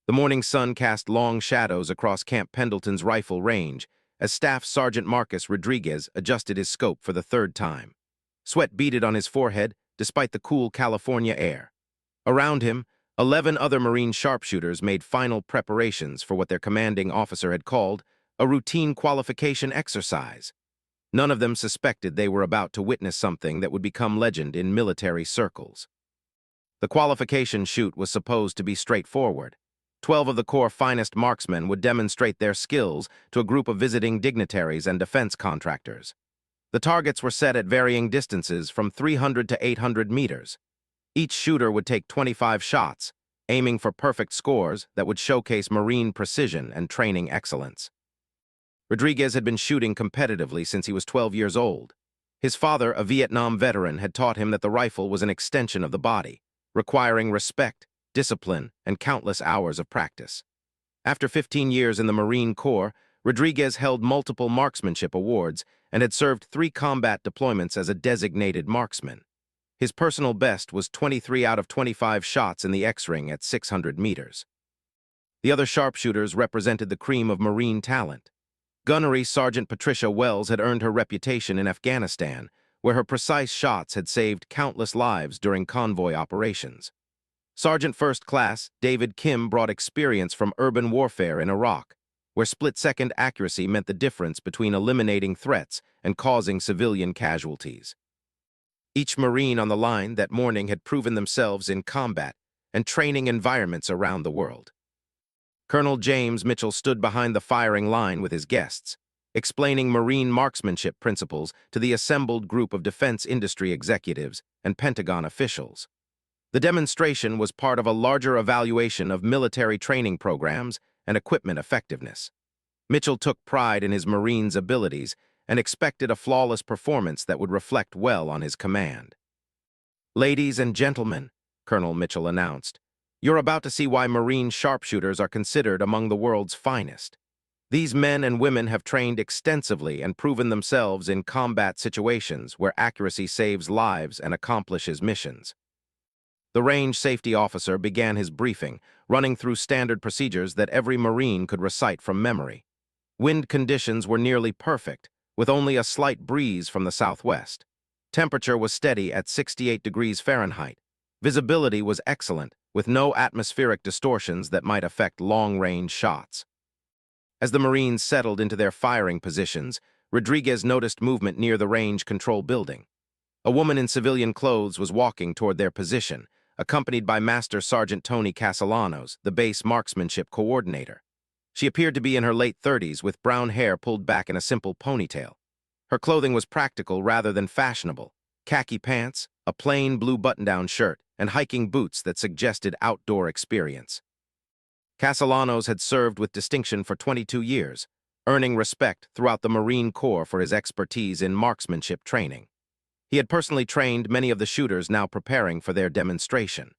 The morning sun cast long shadows across Camp Pendleton's rifle range as Staff Sergeant Marcus Rodriguez adjusted his scope for the third time. Sweat beaded on his forehead despite the cool California air. Around him, 11 other Marine sharpshooters made final preparations for what their commanding officer had called a routine qualification exercise. None of them suspected they were about to witness something that would become legend in military circles. The qualification shoot was supposed to be straightforward. 12 of the Corps' finest marksmen would demonstrate their skills to a group of visiting dignitaries and defense contractors. The targets were set at varying distances from 300 to 800 meters. Each shooter would take 25 shots, aiming for perfect scores that would showcase Marine precision and training excellence. Rodriguez had been shooting competitively since he was 12 years old. His father, a Vietnam veteran, had taught him that the rifle was an extension of the body, requiring respect, discipline, and countless hours of practice. After 15 years in the Marine Corps, Rodriguez held multiple marksmanship awards and had served 3 combat deployments as a designated marksman. His personal best was 23 out of 25 shots in the X-ring at 600 meters. The other sharpshooters represented the cream of Marine talent. Gunnery Sergeant Patricia Wells had earned her reputation in Afghanistan, where her precise shots had saved countless lives during convoy operations. Sergeant First Class David Kim brought experience from urban warfare in Iraq, where split-second accuracy meant the difference between eliminating threats and causing civilian casualties. Each Marine on the line that morning had proven themselves in combat and training environments around the world. Colonel James Mitchell stood behind the firing line with his guests, explaining Marine marksmanship principles to the assembled group of defense industry executives and Pentagon officials. The demonstration was part of a larger evaluation of military training programs and equipment effectiveness. Mitchell took pride in his Marines' abilities and expected a flawless performance that would reflect well on his command. "Ladies and gentlemen," Colonel Mitchell announced, "you're about to see why Marine sharpshooters are considered among the world's finest. These men and women have trained extensively and proven themselves in combat situations where accuracy saves lives and accomplishes missions." The range safety officer began his briefing, running through standard procedures that every Marine could recite from memory. Wind conditions were nearly perfect, with only a slight breeze from the southwest. Temperature was steady at 68 degrees Fahrenheit. Visibility was excellent, with no atmospheric distortions that might affect long-range shots. As the Marines settled into their firing positions, Rodriguez noticed movement near the range control building. A woman in civilian clothes was walking toward their position, accompanied by Master Sergeant Tony Castellanos, the base marksmanship coordinator. She appeared to be in her late 30s with brown hair pulled back in a simple ponytail. Her clothing was practical rather than fashionable: khaki pants, a plain blue button-down shirt, and hiking boots that suggested outdoor experience. Castellanos had served with distinction for 22 years, earning respect throughout the Marine Corps for his expertise in marksmanship training. He had personally trained many of the shooters now preparing for their demonstration.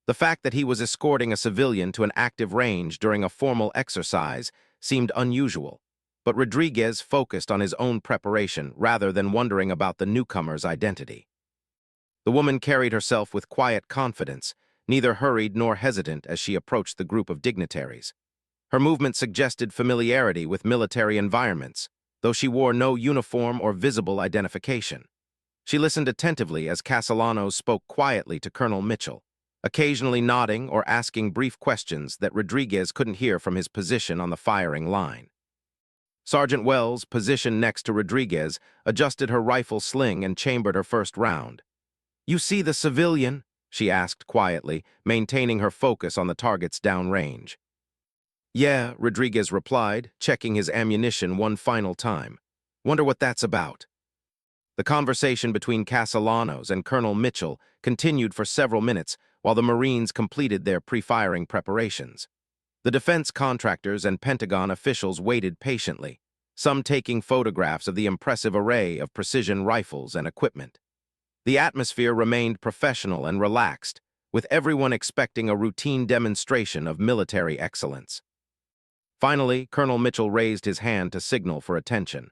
The fact that he was escorting a civilian to an active range during a formal exercise seemed unusual, but Rodriguez focused on his own preparation rather than wondering about the newcomer's identity. The woman carried herself with quiet confidence, neither hurried nor hesitant as she approached the group of dignitaries. Her movement suggested familiarity with military environments, though she wore no uniform or visible identification. She listened attentively as Castellanos spoke quietly to Colonel Mitchell, occasionally nodding or asking brief questions that Rodriguez couldn't hear from his position on the firing line. Sergeant Wells, positioned next to Rodriguez, adjusted her rifle sling and chambered her first round. "You see the civilian?" she asked quietly, maintaining her focus on the target's downrange. "Yeah," Rodriguez replied, checking his ammunition one final time. "Wonder what that's about." The conversation between Castellanos and Colonel Mitchell continued for several minutes while the Marines completed their pre-firing preparations. The defense contractors and Pentagon officials waited patiently, some taking photographs of the impressive array of precision rifles and equipment. The atmosphere remained professional and relaxed, with everyone expecting a routine demonstration of military excellence. Finally, Colonel Mitchell raised his hand to signal for attention.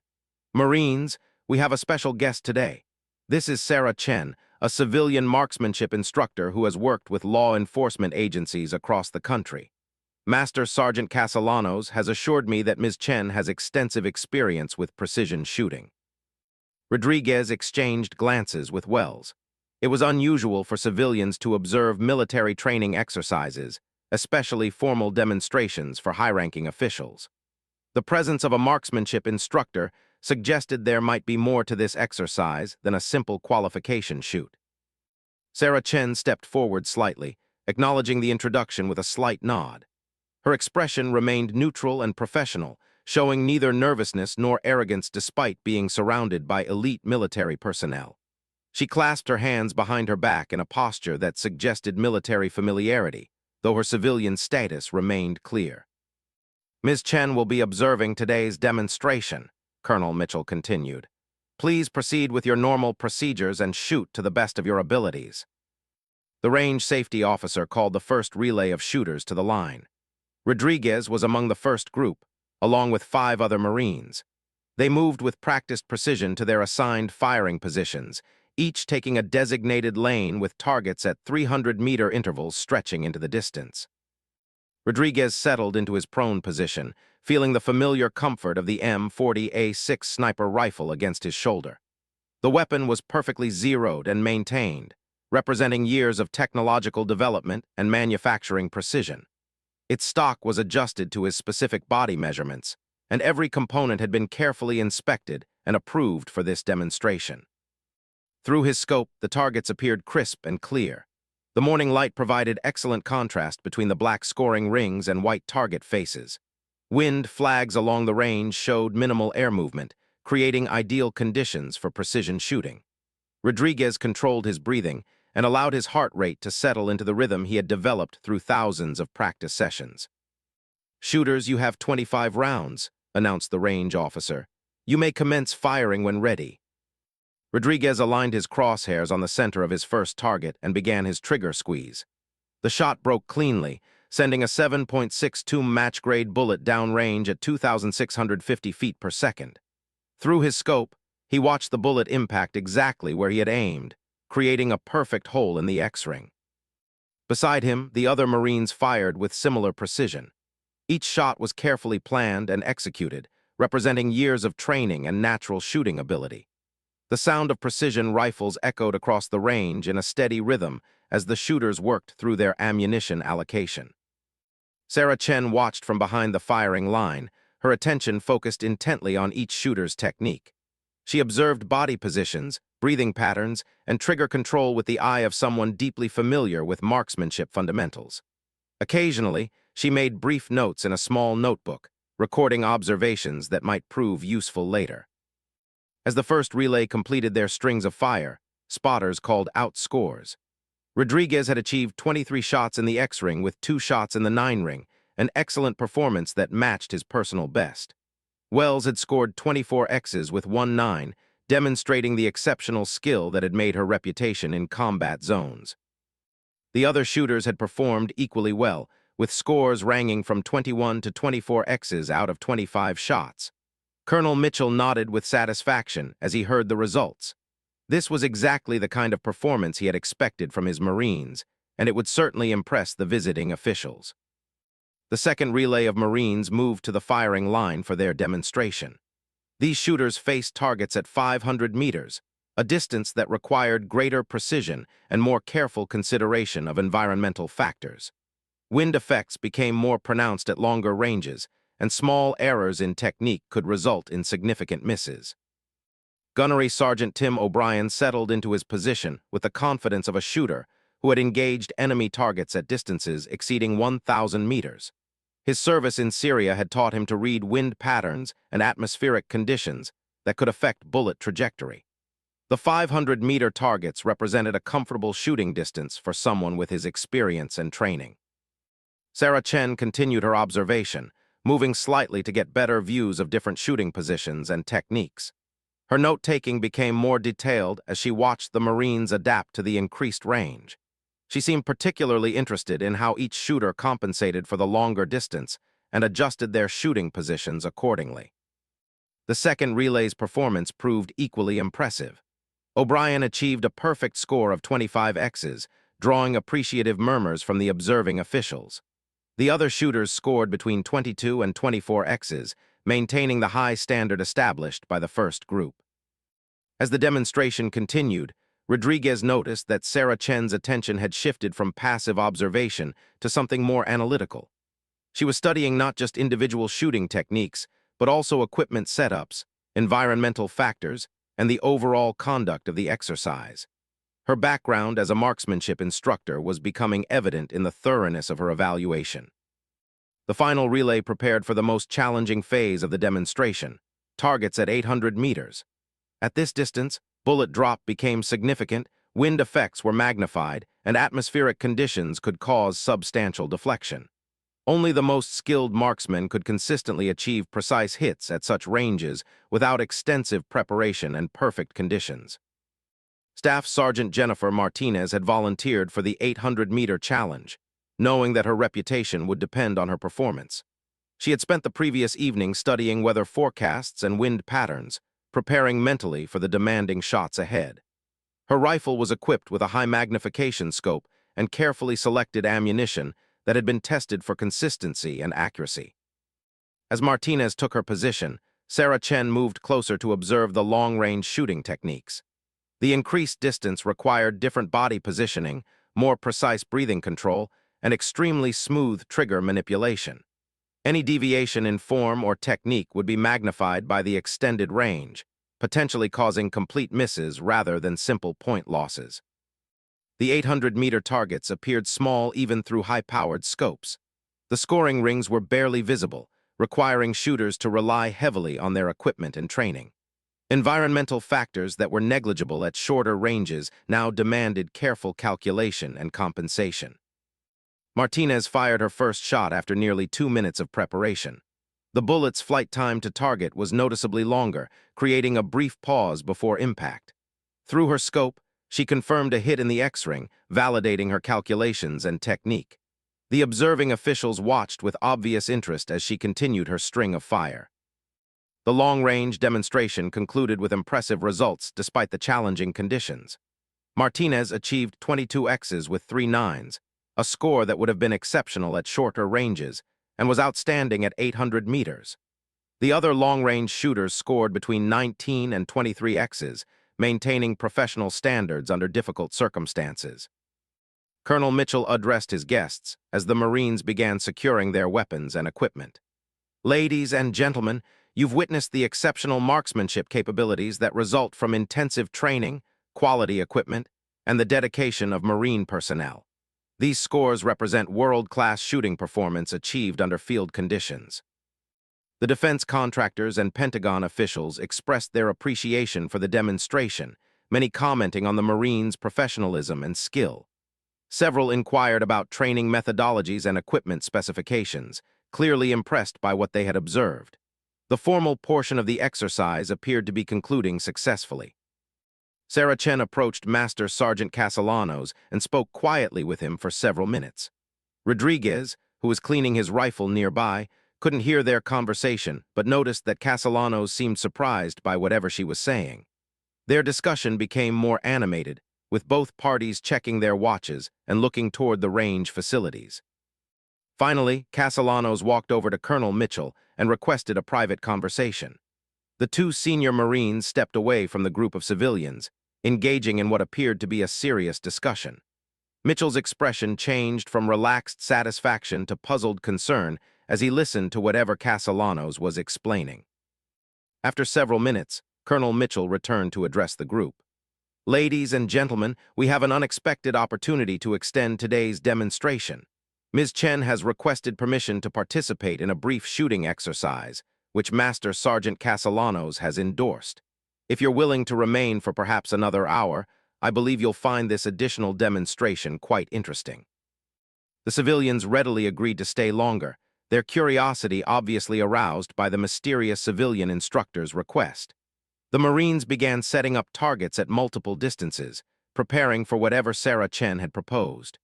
"Marines, we have a special guest today. This is Sarah Chen, a civilian marksmanship instructor who has worked with law enforcement agencies across the country. Master Sergeant Castellanos has assured me that Ms. Chen has extensive experience with precision shooting. Rodriguez exchanged glances with Wells. It was unusual for civilians to observe military training exercises, especially formal demonstrations for high-ranking officials. The presence of a marksmanship instructor suggested there might be more to this exercise than a simple qualification shoot. Sarah Chen stepped forward slightly, acknowledging the introduction with a slight nod. Her expression remained neutral and professional, showing neither nervousness nor arrogance despite being surrounded by elite military personnel. She clasped her hands behind her back in a posture that suggested military familiarity, though her civilian status remained clear. Ms. Chen will be observing today's demonstration, Colonel Mitchell continued. Please proceed with your normal procedures and shoot to the best of your abilities. The range safety officer called the first relay of shooters to the line. Rodriguez was among the first group, along with 5 other Marines. They moved with practiced precision to their assigned firing positions, each taking a designated lane with targets at 300-meter intervals stretching into the distance. Rodriguez settled into his prone position, feeling the familiar comfort of the M40A6 sniper rifle against his shoulder. The weapon was perfectly zeroed and maintained, representing years of technological development and manufacturing precision. Its stock was adjusted to his specific body measurements, and every component had been carefully inspected and approved for this demonstration. Through his scope, the targets appeared crisp and clear. The morning light provided excellent contrast between the black scoring rings and white target faces. Wind flags along the range showed minimal air movement, creating ideal conditions for precision shooting. Rodriguez controlled his breathing and allowed his heart rate to settle into the rhythm he had developed through thousands of practice sessions. "Shooters, you have 25 rounds," announced the range officer. "You may commence firing when ready." Rodriguez aligned his crosshairs on the center of his first target and began his trigger squeeze. The shot broke cleanly, sending a 7.62 match-grade bullet downrange at 2,650 feet per second. Through his scope, he watched the bullet impact exactly where he had aimed, creating a perfect hole in the X-ring. Beside him, the other Marines fired with similar precision. Each shot was carefully planned and executed, representing years of training and natural shooting ability. The sound of precision rifles echoed across the range in a steady rhythm as the shooters worked through their ammunition allocation. Sarah Chen watched from behind the firing line, her attention focused intently on each shooter's technique. She observed body positions, breathing patterns, and trigger control with the eye of someone deeply familiar with marksmanship fundamentals. Occasionally, she made brief notes in a small notebook, recording observations that might prove useful later. As the first relay completed their strings of fire, spotters called out scores. Rodriguez had achieved 23 shots in the X-ring with 2 shots in the 9-ring, an excellent performance that matched his personal best. Wells had scored 24 X's with 1 9, demonstrating the exceptional skill that had made her reputation in combat zones. The other shooters had performed equally well, with scores ranging from 21 to 24 X's out of 25 shots. Colonel Mitchell nodded with satisfaction as he heard the results. This was exactly the kind of performance he had expected from his Marines, and it would certainly impress the visiting officials. The second relay of Marines moved to the firing line for their demonstration. These shooters faced targets at 500 meters, a distance that required greater precision and more careful consideration of environmental factors. Wind effects became more pronounced at longer ranges, and small errors in technique could result in significant misses. Gunnery Sergeant Tim O'Brien settled into his position with the confidence of a shooter who had engaged enemy targets at distances exceeding 1,000 meters. His service in Syria had taught him to read wind patterns and atmospheric conditions that could affect bullet trajectory. The 500-meter targets represented a comfortable shooting distance for someone with his experience and training. Sarah Chen continued her observation, moving slightly to get better views of different shooting positions and techniques. Her note-taking became more detailed as she watched the Marines adapt to the increased range. She seemed particularly interested in how each shooter compensated for the longer distance and adjusted their shooting positions accordingly. The second relay's performance proved equally impressive. O'Brien achieved a perfect score of 25 X's, drawing appreciative murmurs from the observing officials. The other shooters scored between 22 and 24 X's, maintaining the high standard established by the first group. As the demonstration continued, Rodriguez noticed that Sarah Chen's attention had shifted from passive observation to something more analytical. She was studying not just individual shooting techniques, but also equipment setups, environmental factors, and the overall conduct of the exercise. Her background as a marksmanship instructor was becoming evident in the thoroughness of her evaluation. The final relay prepared for the most challenging phase of the demonstration, targets at 800 meters. At this distance, bullet drop became significant, wind effects were magnified, and atmospheric conditions could cause substantial deflection. Only the most skilled marksmen could consistently achieve precise hits at such ranges without extensive preparation and perfect conditions. Staff Sergeant Jennifer Martinez had volunteered for the 800-meter challenge, knowing that her reputation would depend on her performance. She had spent the previous evening studying weather forecasts and wind patterns, preparing mentally for the demanding shots ahead. Her rifle was equipped with a high-magnification scope and carefully selected ammunition that had been tested for consistency and accuracy. As Martinez took her position, Sarah Chen moved closer to observe the long-range shooting techniques. The increased distance required different body positioning, more precise breathing control, and extremely smooth trigger manipulation. Any deviation in form or technique would be magnified by the extended range, potentially causing complete misses rather than simple point losses. The 800-meter targets appeared small even through high-powered scopes. The scoring rings were barely visible, requiring shooters to rely heavily on their equipment and training. Environmental factors that were negligible at shorter ranges now demanded careful calculation and compensation. Martinez fired her first shot after nearly 2 minutes of preparation. The bullet's flight time to target was noticeably longer, creating a brief pause before impact. Through her scope, she confirmed a hit in the X-ring, validating her calculations and technique. The observing officials watched with obvious interest as she continued her string of fire. The long-range demonstration concluded with impressive results despite the challenging conditions. Martinez achieved 22 X's with 3 nines, a score that would have been exceptional at shorter ranges, and was outstanding at 800 meters. The other long-range shooters scored between 19 and 23 X's, maintaining professional standards under difficult circumstances. Colonel Mitchell addressed his guests as the Marines began securing their weapons and equipment. "Ladies and gentlemen, you've witnessed the exceptional marksmanship capabilities that result from intensive training, quality equipment, and the dedication of Marine personnel. These scores represent world-class shooting performance achieved under field conditions." The defense contractors and Pentagon officials expressed their appreciation for the demonstration, many commenting on the Marines' professionalism and skill. Several inquired about training methodologies and equipment specifications, clearly impressed by what they had observed. The formal portion of the exercise appeared to be concluding successfully. Sarah Chen approached Master Sergeant Castellanos and spoke quietly with him for several minutes. Rodriguez, who was cleaning his rifle nearby, couldn't hear their conversation, but noticed that Castellanos seemed surprised by whatever she was saying. Their discussion became more animated, with both parties checking their watches and looking toward the range facilities. Finally, Castellanos walked over to Colonel Mitchell and requested a private conversation. The 2 senior Marines stepped away from the group of civilians, engaging in what appeared to be a serious discussion. Mitchell's expression changed from relaxed satisfaction to puzzled concern as he listened to whatever Castellanos was explaining. After several minutes, Colonel Mitchell returned to address the group. "Ladies and gentlemen, we have an unexpected opportunity to extend today's demonstration. Ms. Chen has requested permission to participate in a brief shooting exercise, which Master Sergeant Castellanos has endorsed. If you're willing to remain for perhaps another hour, I believe you'll find this additional demonstration quite interesting." The civilians readily agreed to stay longer, their curiosity obviously aroused by the mysterious civilian instructor's request. The Marines began setting up targets at multiple distances, preparing for whatever Sarah Chen had proposed.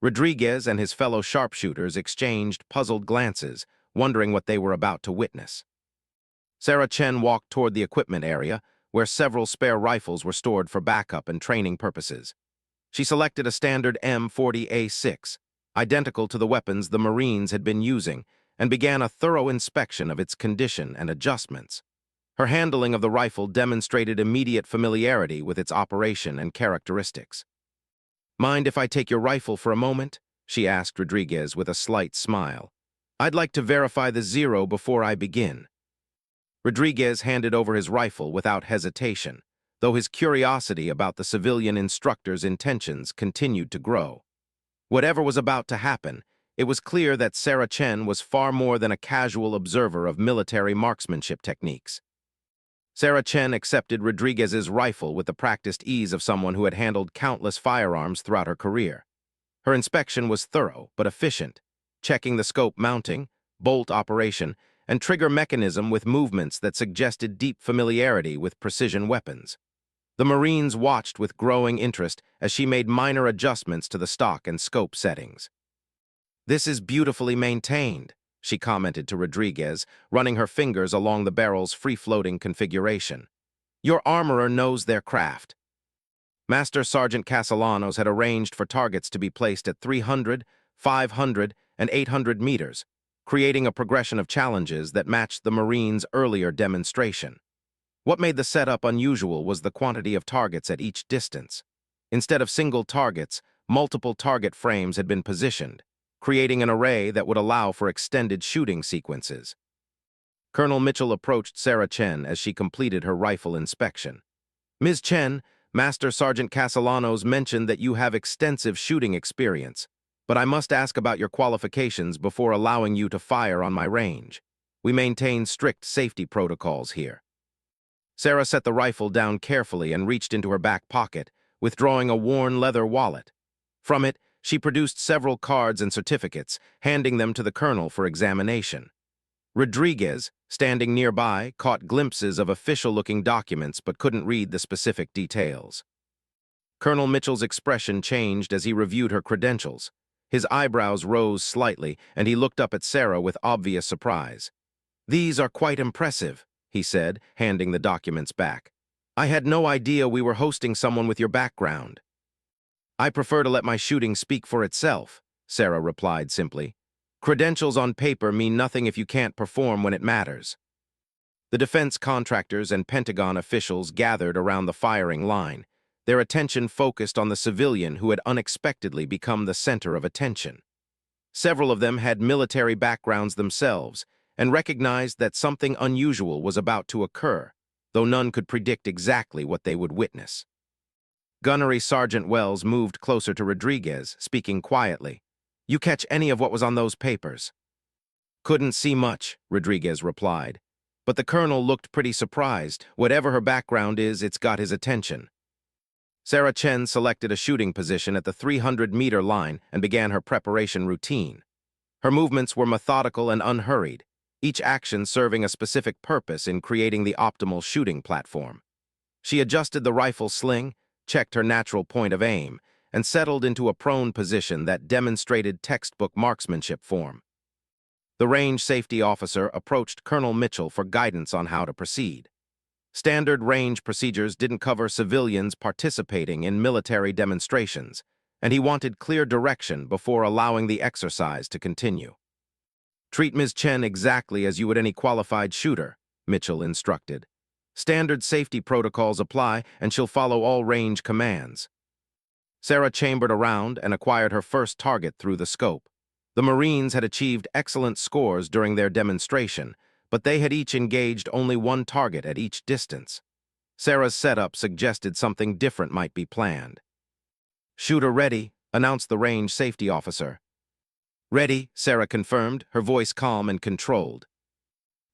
Rodriguez and his fellow sharpshooters exchanged puzzled glances, wondering what they were about to witness. Sarah Chen walked toward the equipment area, where several spare rifles were stored for backup and training purposes. She selected a standard M40A6, identical to the weapons the Marines had been using, and began a thorough inspection of its condition and adjustments. Her handling of the rifle demonstrated immediate familiarity with its operation and characteristics. "Mind if I take your rifle for a moment?" she asked Rodriguez with a slight smile. "I'd like to verify the zero before I begin." Rodriguez handed over his rifle without hesitation, though his curiosity about the civilian instructor's intentions continued to grow. Whatever was about to happen, it was clear that Sarah Chen was far more than a casual observer of military marksmanship techniques. Sarah Chen accepted Rodriguez's rifle with the practiced ease of someone who had handled countless firearms throughout her career. Her inspection was thorough but efficient, checking the scope mounting, bolt operation, and trigger mechanism with movements that suggested deep familiarity with precision weapons. The Marines watched with growing interest as she made minor adjustments to the stock and scope settings. "This is beautifully maintained," she commented to Rodriguez, running her fingers along the barrel's free-floating configuration. "Your armorer knows their craft." Master Sergeant Castellanos had arranged for targets to be placed at 300, 500, and 800 meters, creating a progression of challenges that matched the Marines' earlier demonstration. What made the setup unusual was the quantity of targets at each distance. Instead of single targets, multiple target frames had been positioned, creating an array that would allow for extended shooting sequences. Colonel Mitchell approached Sarah Chen as she completed her rifle inspection. "Ms. Chen, Master Sergeant Castellanos mentioned that you have extensive shooting experience, but I must ask about your qualifications before allowing you to fire on my range. We maintain strict safety protocols here." Sarah set the rifle down carefully and reached into her back pocket, withdrawing a worn leather wallet. From it, she produced several cards and certificates, handing them to the colonel for examination. Rodriguez, standing nearby, caught glimpses of official-looking documents but couldn't read the specific details. Colonel Mitchell's expression changed as he reviewed her credentials. His eyebrows rose slightly, and he looked up at Sarah with obvious surprise. "These are quite impressive," he said, handing the documents back. "I had no idea we were hosting someone with your background." "I prefer to let my shooting speak for itself," Sarah replied simply. "Credentials on paper mean nothing if you can't perform when it matters." The defense contractors and Pentagon officials gathered around the firing line, their attention focused on the civilian who had unexpectedly become the center of attention. Several of them had military backgrounds themselves and recognized that something unusual was about to occur, though none could predict exactly what they would witness. Gunnery Sergeant Wells moved closer to Rodriguez, speaking quietly. "You catch any of what was on those papers?" "Couldn't see much," Rodriguez replied. But the colonel looked pretty surprised. Whatever her background is, it's got his attention. Sarah Chen selected a shooting position at the 300-meter line and began her preparation routine. Her movements were methodical and unhurried, each action serving a specific purpose in creating the optimal shooting platform. She adjusted the rifle sling, checked her natural point of aim, and settled into a prone position that demonstrated textbook marksmanship form. The range safety officer approached Colonel Mitchell for guidance on how to proceed. Standard range procedures didn't cover civilians participating in military demonstrations, and he wanted clear direction before allowing the exercise to continue. "Treat Ms. Chen exactly as you would any qualified shooter," Mitchell instructed. "Standard safety protocols apply, and she'll follow all range commands." Sarah chambered around and acquired her first target through the scope. The Marines had achieved excellent scores during their demonstration, but they had each engaged only one target at each distance. Sarah's setup suggested something different might be planned. "Shooter ready," announced the range safety officer. "Ready," Sarah confirmed, her voice calm and controlled.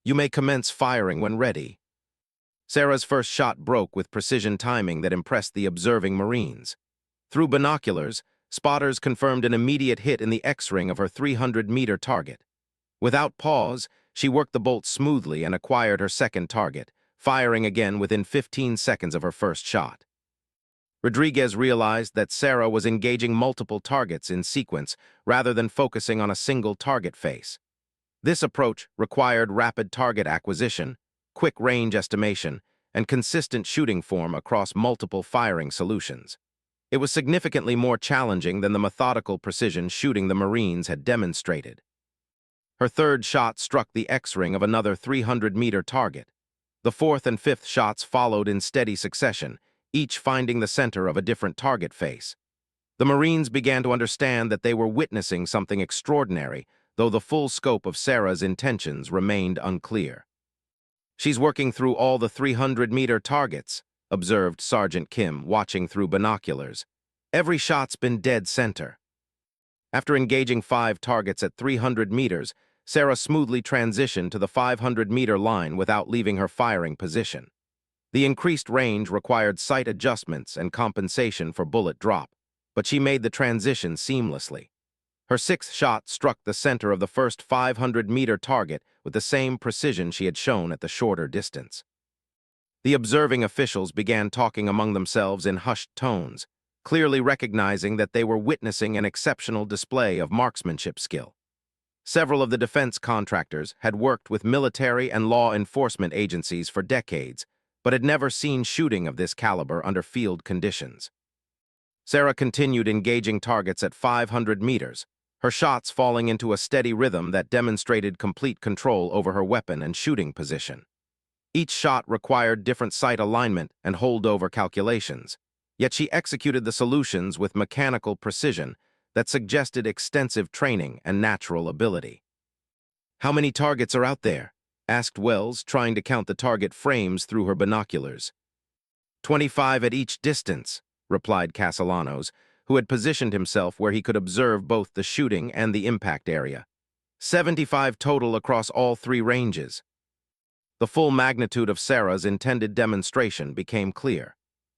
"You may commence firing when ready." Sarah's first shot broke with precision timing that impressed the observing Marines. Through binoculars, spotters confirmed an immediate hit in the X-ring of her 300-meter target. Without pause, she worked the bolt smoothly and acquired her second target, firing again within 15 seconds of her first shot. Rodriguez realized that Sarah was engaging multiple targets in sequence rather than focusing on a single target face. This approach required rapid target acquisition, quick range estimation, and consistent shooting form across multiple firing solutions. It was significantly more challenging than the methodical precision shooting the Marines had demonstrated. Her third shot struck the X-ring of another 300-meter target. The fourth and fifth shots followed in steady succession, each finding the center of a different target face. The Marines began to understand that they were witnessing something extraordinary, though the full scope of Sarah's intentions remained unclear. "She's working through all the 300-meter targets," observed Sergeant Kim, watching through binoculars. "Every shot's been dead center." After engaging 5 targets at 300 meters, Sarah smoothly transitioned to the 500-meter line without leaving her firing position. The increased range required sight adjustments and compensation for bullet drop, but she made the transition seamlessly. Her sixth shot struck the center of the first 500-meter target with the same precision she had shown at the shorter distance. The observing officials began talking among themselves in hushed tones, clearly recognizing that they were witnessing an exceptional display of marksmanship skill. Several of the defense contractors had worked with military and law enforcement agencies for decades, but had never seen shooting of this caliber under field conditions. Sarah continued engaging targets at 500 meters, her shots falling into a steady rhythm that demonstrated complete control over her weapon and shooting position. Each shot required different sight alignment and holdover calculations, yet she executed the solutions with mechanical precision that suggested extensive training and natural ability. "How many targets are out there?" asked Wells, trying to count the target frames through her binoculars. 25 at each distance," replied Castellanos, who had positioned himself where he could observe both the shooting and the impact area. 75 total across all 3 ranges. The full magnitude of Sarah's intended demonstration became clear.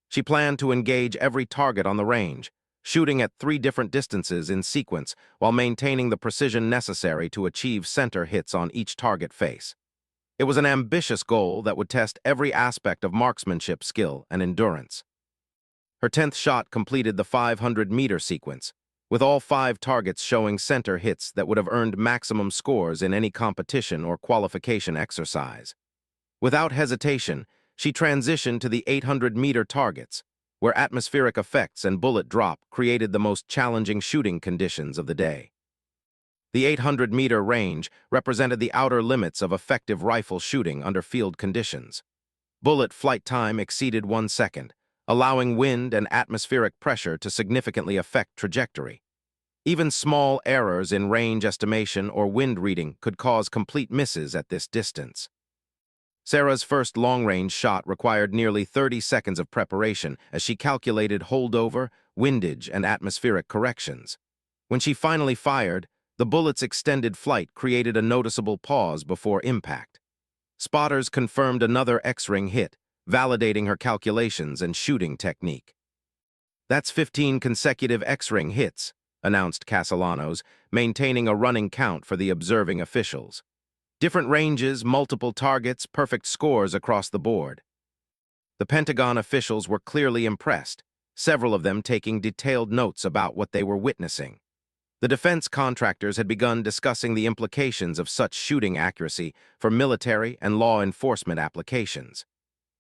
She planned to engage every target on the range, shooting at 3 different distances in sequence while maintaining the precision necessary to achieve center hits on each target face. It was an ambitious goal that would test every aspect of marksmanship skill and endurance. Her 10th shot completed the 500-meter sequence, with all 5 targets showing center hits that would have earned maximum scores in any competition or qualification exercise. Without hesitation, she transitioned to the 800-meter targets, where atmospheric effects and bullet drop created the most challenging shooting conditions of the day. The 800-meter range represented the outer limits of effective rifle shooting under field conditions. Bullet flight time exceeded 1 second, allowing wind and atmospheric pressure to significantly affect trajectory. Even small errors in range estimation or wind reading could cause complete misses at this distance. Sarah's first long-range shot required nearly 30 seconds of preparation as she calculated holdover, windage, and atmospheric corrections. When she finally fired, the bullet's extended flight created a noticeable pause before impact. Spotters confirmed another X-ring hit, validating her calculations and shooting technique. "That's 15 consecutive X-ring hits," announced Castellanos, maintaining a running count for the observing officials. "Different ranges, multiple targets, perfect scores across the board." The Pentagon officials were clearly impressed, several of them taking detailed notes about what they were witnessing. The defense contractors had begun discussing the implications of such shooting accuracy for military and law enforcement applications.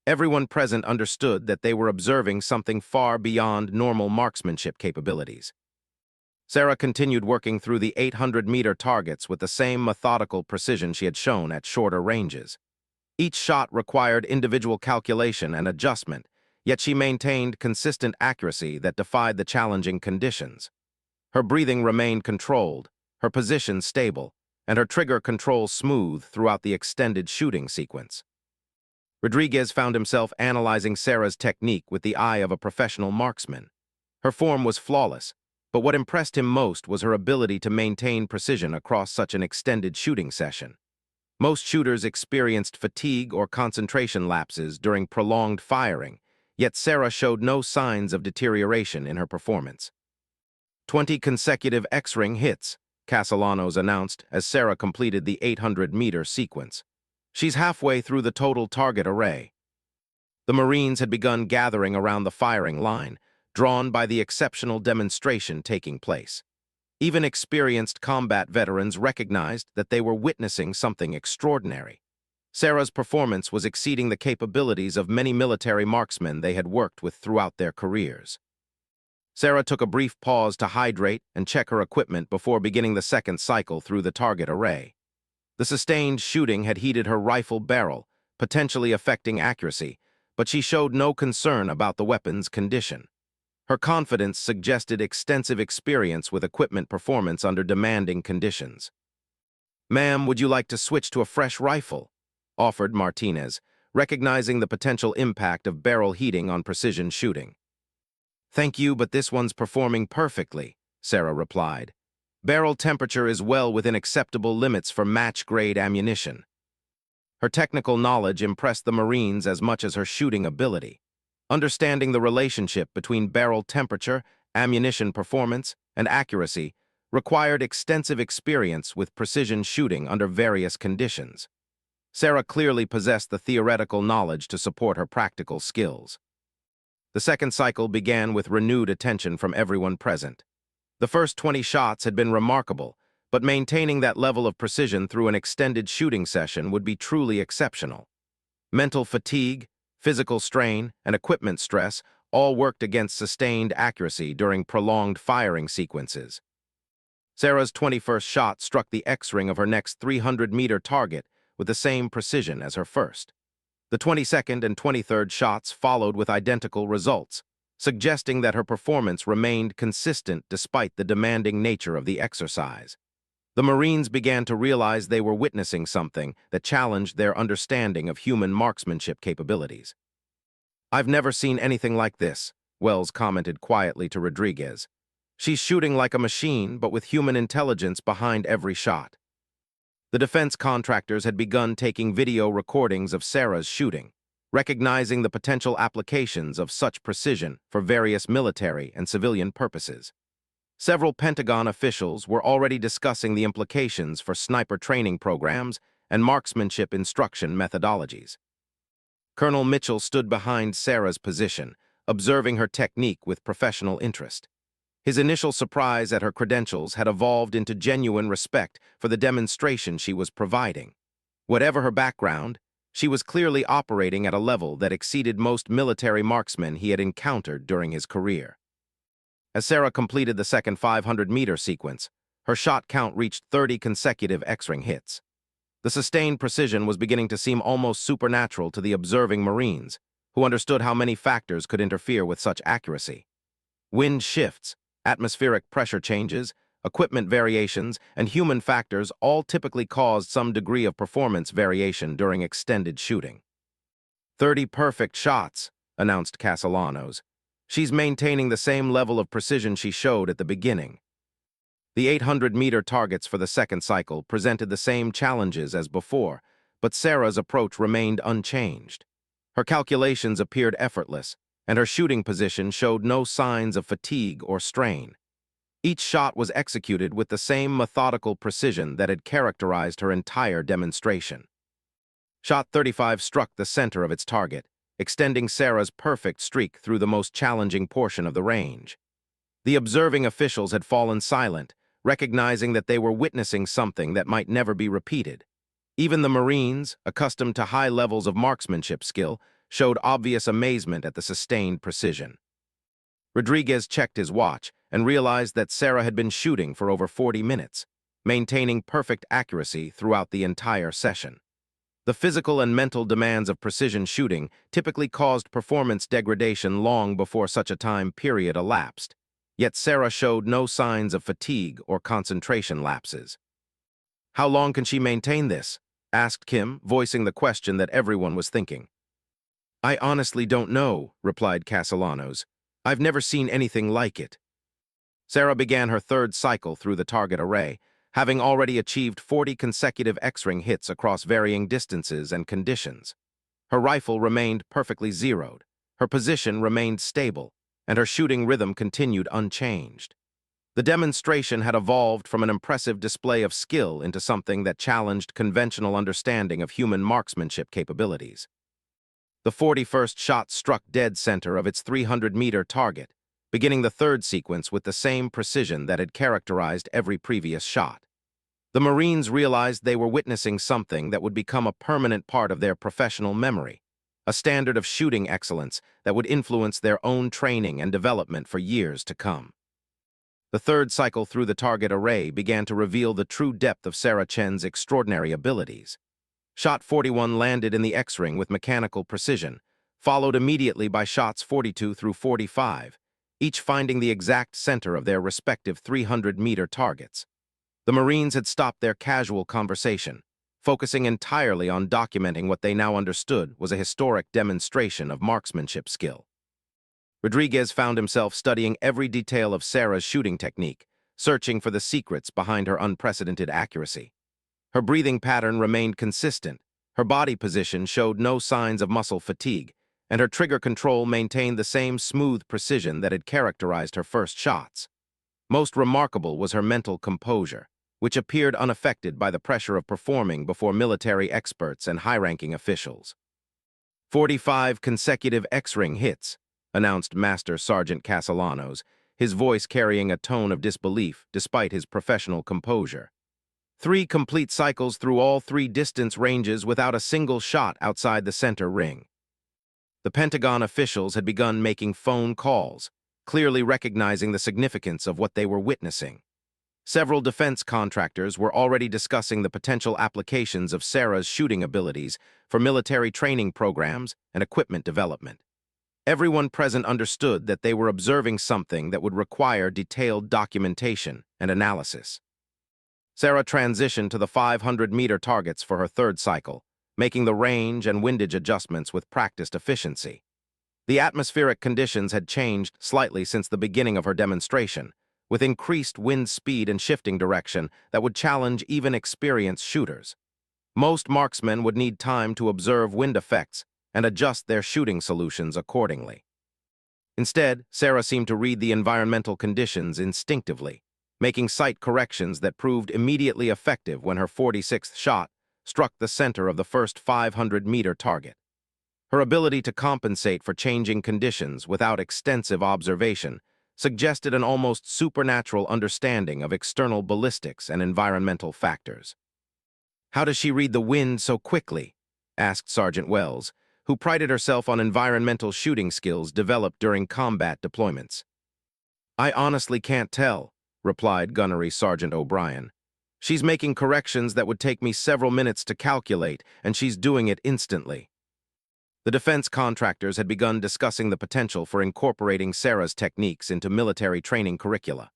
Everyone present understood that they were observing something far beyond normal marksmanship capabilities. Sarah continued working through the 800-meter targets with the same methodical precision she had shown at shorter ranges. Each shot required individual calculation and adjustment, yet she maintained consistent accuracy that defied the challenging conditions. Her breathing remained controlled, her position stable, and her trigger control smooth throughout the extended shooting sequence. Rodriguez found himself analyzing Sarah's technique with the eye of a professional marksman. Her form was flawless, but what impressed him most was her ability to maintain precision across such an extended shooting session. Most shooters experienced fatigue or concentration lapses during prolonged firing, yet Sarah showed no signs of deterioration in her performance. 20 consecutive X-ring hits, Castellanos announced as Sarah completed the 800-meter sequence. "She's halfway through the total target array." The Marines had begun gathering around the firing line, drawn by the exceptional demonstration taking place. Even experienced combat veterans recognized that they were witnessing something extraordinary. Sarah's performance was exceeding the capabilities of many military marksmen they had worked with throughout their careers. Sarah took a brief pause to hydrate and check her equipment before beginning the second cycle through the target array. The sustained shooting had heated her rifle barrel, potentially affecting accuracy, but she showed no concern about the weapon's condition. Her confidence suggested extensive experience with equipment performance under demanding conditions. "Ma'am, would you like to switch to a fresh rifle?" offered Martinez, recognizing the potential impact of barrel heating on precision shooting. "Thank you, but this one's performing perfectly," Sarah replied. "Barrel temperature is well within acceptable limits for match-grade ammunition." Her technical knowledge impressed the Marines as much as her shooting ability. Understanding the relationship between barrel temperature, ammunition performance, and accuracy required extensive experience with precision shooting under various conditions. Sarah clearly possessed the theoretical knowledge to support her practical skills. The second cycle began with renewed attention from everyone present. The first 20 shots had been remarkable, but maintaining that level of precision through an extended shooting session would be truly exceptional. Mental fatigue, physical strain, and equipment stress all worked against sustained accuracy during prolonged firing sequences. Sarah's 21st shot struck the X-ring of her next 300-meter target with the same precision as her first. The 22nd and 23rd shots followed with identical results, suggesting that her performance remained consistent despite the demanding nature of the exercise. The Marines began to realize they were witnessing something that challenged their understanding of human marksmanship capabilities. "I've never seen anything like this," Wells commented quietly to Rodriguez. "She's shooting like a machine, but with human intelligence behind every shot." The defense contractors had begun taking video recordings of Sarah's shooting, recognizing the potential applications of such precision for various military and civilian purposes. Several Pentagon officials were already discussing the implications for sniper training programs and marksmanship instruction methodologies. Colonel Mitchell stood behind Sarah's position, observing her technique with professional interest. His initial surprise at her credentials had evolved into genuine respect for the demonstration she was providing. Whatever her background, she was clearly operating at a level that exceeded most military marksmen he had encountered during his career. As Sarah completed the second 500-meter sequence, her shot count reached 30 consecutive X-ring hits. The sustained precision was beginning to seem almost supernatural to the observing Marines, who understood how many factors could interfere with such accuracy. Wind shifts, atmospheric pressure changes, equipment variations, and human factors all typically caused some degree of performance variation during extended shooting. 30 perfect shots, announced Castellanos. She's maintaining the same level of precision she showed at the beginning. The 800-meter targets for the second cycle presented the same challenges as before, but Sarah's approach remained unchanged. Her calculations appeared effortless, and her shooting position showed no signs of fatigue or strain. Each shot was executed with the same methodical precision that had characterized her entire demonstration. Shot 35 struck the center of its target, extending Sarah's perfect streak through the most challenging portion of the range. The observing officials had fallen silent, recognizing that they were witnessing something that might never be repeated. Even the Marines, accustomed to high levels of marksmanship skill, showed obvious amazement at the sustained precision. Rodriguez checked his watch and realized that Sarah had been shooting for over 40 minutes, maintaining perfect accuracy throughout the entire session. The physical and mental demands of precision shooting typically caused performance degradation long before such a time period elapsed, yet Sarah showed no signs of fatigue or concentration lapses. "How long can she maintain this?" asked Kim, voicing the question that everyone was thinking. "I honestly don't know," replied Castellanos. "I've never seen anything like it." Sarah began her third cycle through the target array, having already achieved 40 consecutive X-ring hits across varying distances and conditions. Her rifle remained perfectly zeroed, her position remained stable, and her shooting rhythm continued unchanged. The demonstration had evolved from an impressive display of skill into something that challenged conventional understanding of human marksmanship capabilities. The 41st shot struck dead center of its 300-meter target, beginning the third sequence with the same precision that had characterized every previous shot. The Marines realized they were witnessing something that would become a permanent part of their professional memory. a standard of shooting excellence that would influence their own training and development for years to come. The third cycle through the target array began to reveal the true depth of Sarah Chen's extraordinary abilities. Shot 41 landed in the X-ring with mechanical precision, followed immediately by shots 42 through 45, each finding the exact center of their respective 300-meter targets. The Marines had stopped their casual conversation, focusing entirely on documenting what they now understood was a historic demonstration of marksmanship skill. Rodriguez found himself studying every detail of Sarah's shooting technique, searching for the secrets behind her unprecedented accuracy. Her breathing pattern remained consistent, her body position showed no signs of muscle fatigue, and her trigger control maintained the same smooth precision that had characterized her first shots. Most remarkable was her mental composure, which appeared unaffected by the pressure of performing before military experts and high-ranking officials. 45 consecutive X-ring hits, announced Master Sergeant Castellanos, his voice carrying a tone of disbelief despite his professional composure. 3 complete cycles through all 3 distance ranges without a single shot outside the center ring. The Pentagon officials had begun making phone calls, clearly recognizing the significance of what they were witnessing. Several defense contractors were already discussing the potential applications of Sarah's shooting abilities for military training programs and equipment development. Everyone present understood that they were observing something that would require detailed documentation and analysis. Sarah transitioned to the 500-meter targets for her third cycle, making the range and windage adjustments with practiced efficiency. The atmospheric conditions had changed slightly since the beginning of her demonstration, with increased wind speed and shifting direction that would challenge even experienced shooters. Most marksmen would need time to observe wind effects and adjust their shooting solutions accordingly. Instead, Sarah seemed to read the environmental conditions instinctively, making sight corrections that proved immediately effective when her 46th shot struck the center of the first 500-meter target. Her ability to compensate for changing conditions without extensive observation suggested an almost supernatural understanding of external ballistics and environmental factors. "How does she read the wind so quickly?" asked Sergeant Wells, who prided herself on environmental shooting skills developed during combat deployments. "I honestly can't tell," replied Gunnery Sergeant O'Brien. "She's making corrections that would take me several minutes to calculate, and she's doing it instantly." The defense contractors had begun discussing the potential for incorporating Sarah's techniques into military training curricula.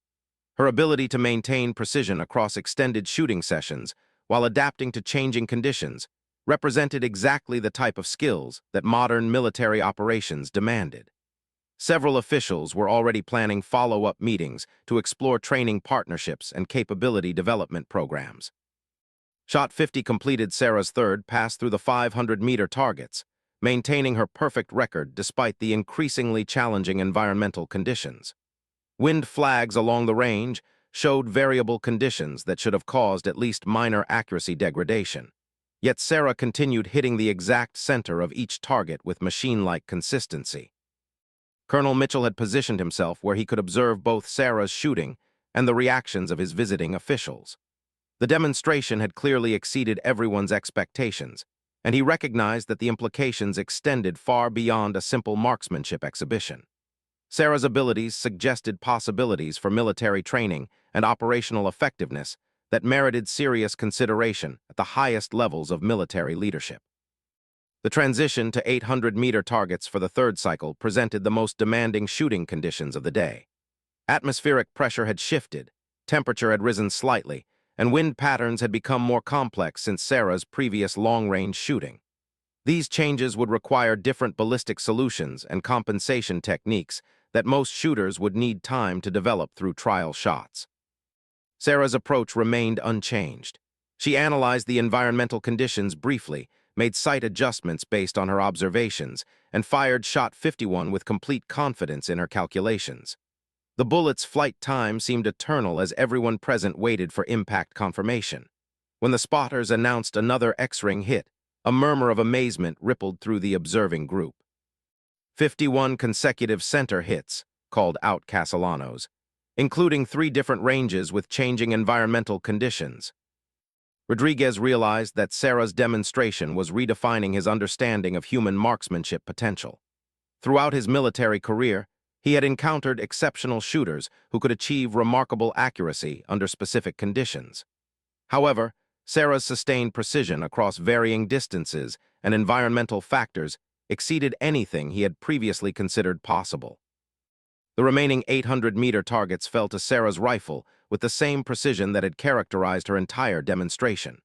Her ability to maintain precision across extended shooting sessions while adapting to changing conditions represented exactly the type of skills that modern military operations demanded. Several officials were already planning follow-up meetings to explore training partnerships and capability development programs. Shot 50 completed Sarah's third pass through the 500-meter targets, maintaining her perfect record despite the increasingly challenging environmental conditions. Wind flags along the range showed variable conditions that should have caused at least minor accuracy degradation. Yet Sarah continued hitting the exact center of each target with machine-like consistency. Colonel Mitchell had positioned himself where he could observe both Sarah's shooting and the reactions of his visiting officials. The demonstration had clearly exceeded everyone's expectations, and he recognized that the implications extended far beyond a simple marksmanship exhibition. Sarah's abilities suggested possibilities for military training and operational effectiveness that merited serious consideration at the highest levels of military leadership. The transition to 800-meter targets for the third cycle presented the most demanding shooting conditions of the day. Atmospheric pressure had shifted, temperature had risen slightly, and wind patterns had become more complex since Sarah's previous long-range shooting. These changes would require different ballistic solutions and compensation techniques that most shooters would need time to develop through trial shots. Sarah's approach remained unchanged. She analyzed the environmental conditions briefly, made sight adjustments based on her observations, and fired shot 51 with complete confidence in her calculations. The bullet's flight time seemed eternal as everyone present waited for impact confirmation. When the spotters announced another X-ring hit, a murmur of amazement rippled through the observing group. 51 consecutive center hits, called out Castellanos, including 3 different ranges with changing environmental conditions. Rodriguez realized that Sarah's demonstration was redefining his understanding of human marksmanship potential. Throughout his military career, he had encountered exceptional shooters who could achieve remarkable accuracy under specific conditions. However, Sarah's sustained precision across varying distances and environmental factors exceeded anything he had previously considered possible. The remaining 800-meter targets fell to Sarah's rifle with the same precision that had characterized her entire demonstration.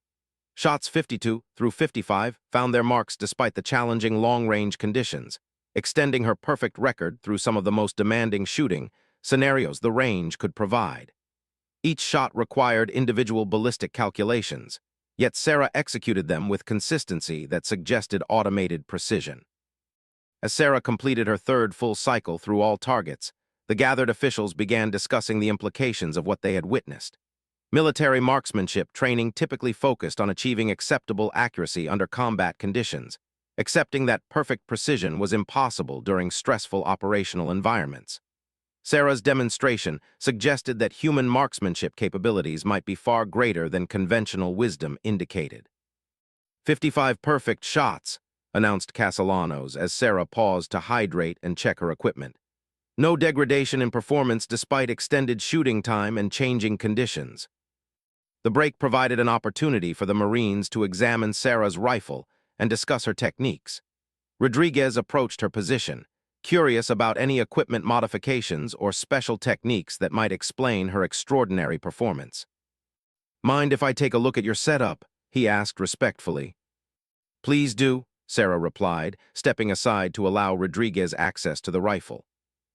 Shots 52 through 55 found their marks despite the challenging long-range conditions, extending her perfect record through some of the most demanding shooting scenarios the range could provide. Each shot required individual ballistic calculations, yet Sarah executed them with consistency that suggested automated precision. As Sarah completed her third full cycle through all targets, the gathered officials began discussing the implications of what they had witnessed. Military marksmanship training typically focused on achieving acceptable accuracy under combat conditions, accepting that perfect precision was impossible during stressful operational environments. Sarah's demonstration suggested that human marksmanship capabilities might be far greater than conventional wisdom indicated. 55 perfect shots, announced Castellanos as Sarah paused to hydrate and check her equipment. No degradation in performance despite extended shooting time and changing conditions. The break provided an opportunity for the Marines to examine Sarah's rifle and discuss her techniques. Rodriguez approached her position, curious about any equipment modifications or special techniques that might explain her extraordinary performance. "Mind if I take a look at your setup?" he asked respectfully. "Please do," Sarah replied, stepping aside to allow Rodriguez access to the rifle.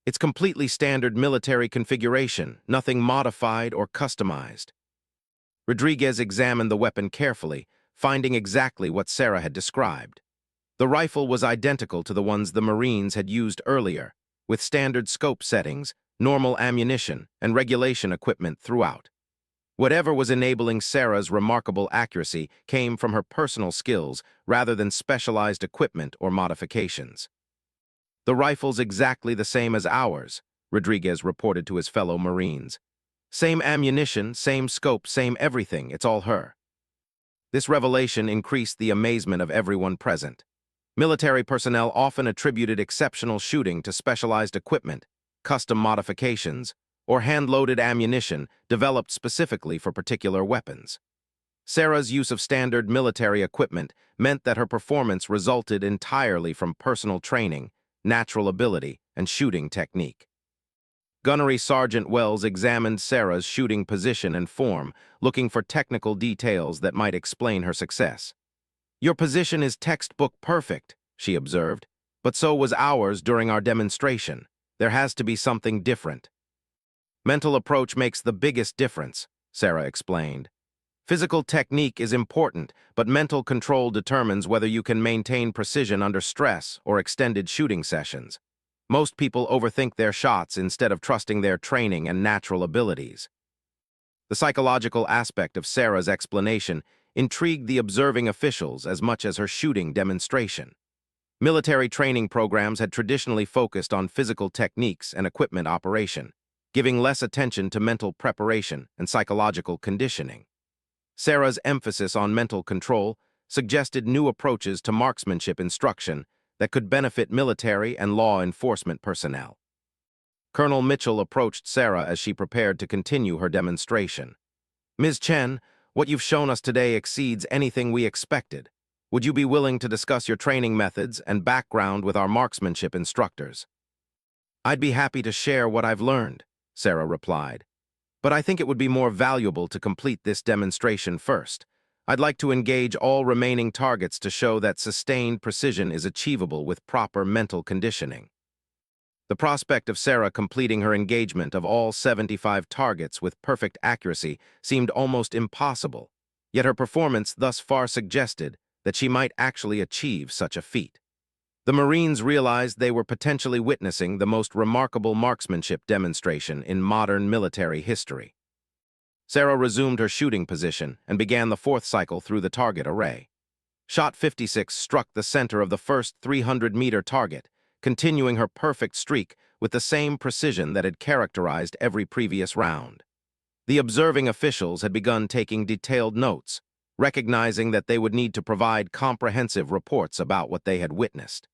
"It's completely standard military configuration, nothing modified or customized." Rodriguez examined the weapon carefully, finding exactly what Sarah had described. The rifle was identical to the ones the Marines had used earlier, with standard scope settings, normal ammunition, and regulation equipment throughout. Whatever was enabling Sarah's remarkable accuracy came from her personal skills rather than specialized equipment or modifications. "The rifle's exactly the same as ours," Rodriguez reported to his fellow Marines. "Same ammunition, same scope, same everything, it's all her." This revelation increased the amazement of everyone present. Military personnel often attributed exceptional shooting to specialized equipment, custom modifications, or hand-loaded ammunition developed specifically for particular weapons. Sarah's use of standard military equipment meant that her performance resulted entirely from personal training, natural ability, and shooting technique. Gunnery Sergeant Wells examined Sarah's shooting position and form, looking for technical details that might explain her success. "Your position is textbook perfect," she observed, "but so was ours during our demonstration. There has to be something different." "Mental approach makes the biggest difference," Sarah explained. "Physical technique is important, but mental control determines whether you can maintain precision under stress or extended shooting sessions. Most people overthink their shots instead of trusting their training and natural abilities." The psychological aspect of Sarah's explanation intrigued the observing officials as much as her shooting demonstration. Military training programs had traditionally focused on physical techniques and equipment operation, giving less attention to mental preparation and psychological conditioning. Sarah's emphasis on mental control suggested new approaches to marksmanship instruction that could benefit military and law enforcement personnel. Colonel Mitchell approached Sarah as she prepared to continue her demonstration. "Ms. Chen, what you've shown us today exceeds anything we expected. Would you be willing to discuss your training methods and background with our marksmanship instructors?" "I'd be happy to share what I've learned," Sarah replied. "But I think it would be more valuable to complete this demonstration first. I'd like to engage all remaining targets to show that sustained precision is achievable with proper mental conditioning." The prospect of Sarah completing her engagement of all 75 targets with perfect accuracy seemed almost impossible, yet her performance thus far suggested that she might actually achieve such a feat. The Marines realized they were potentially witnessing the most remarkable marksmanship demonstration in modern military history. Sarah resumed her shooting position and began the fourth cycle through the target array. Shot 56 struck the center of the first 300-meter target, continuing her perfect streak with the same precision that had characterized every previous round. The observing officials had begun taking detailed notes, recognizing that they would need to provide comprehensive reports about what they had witnessed.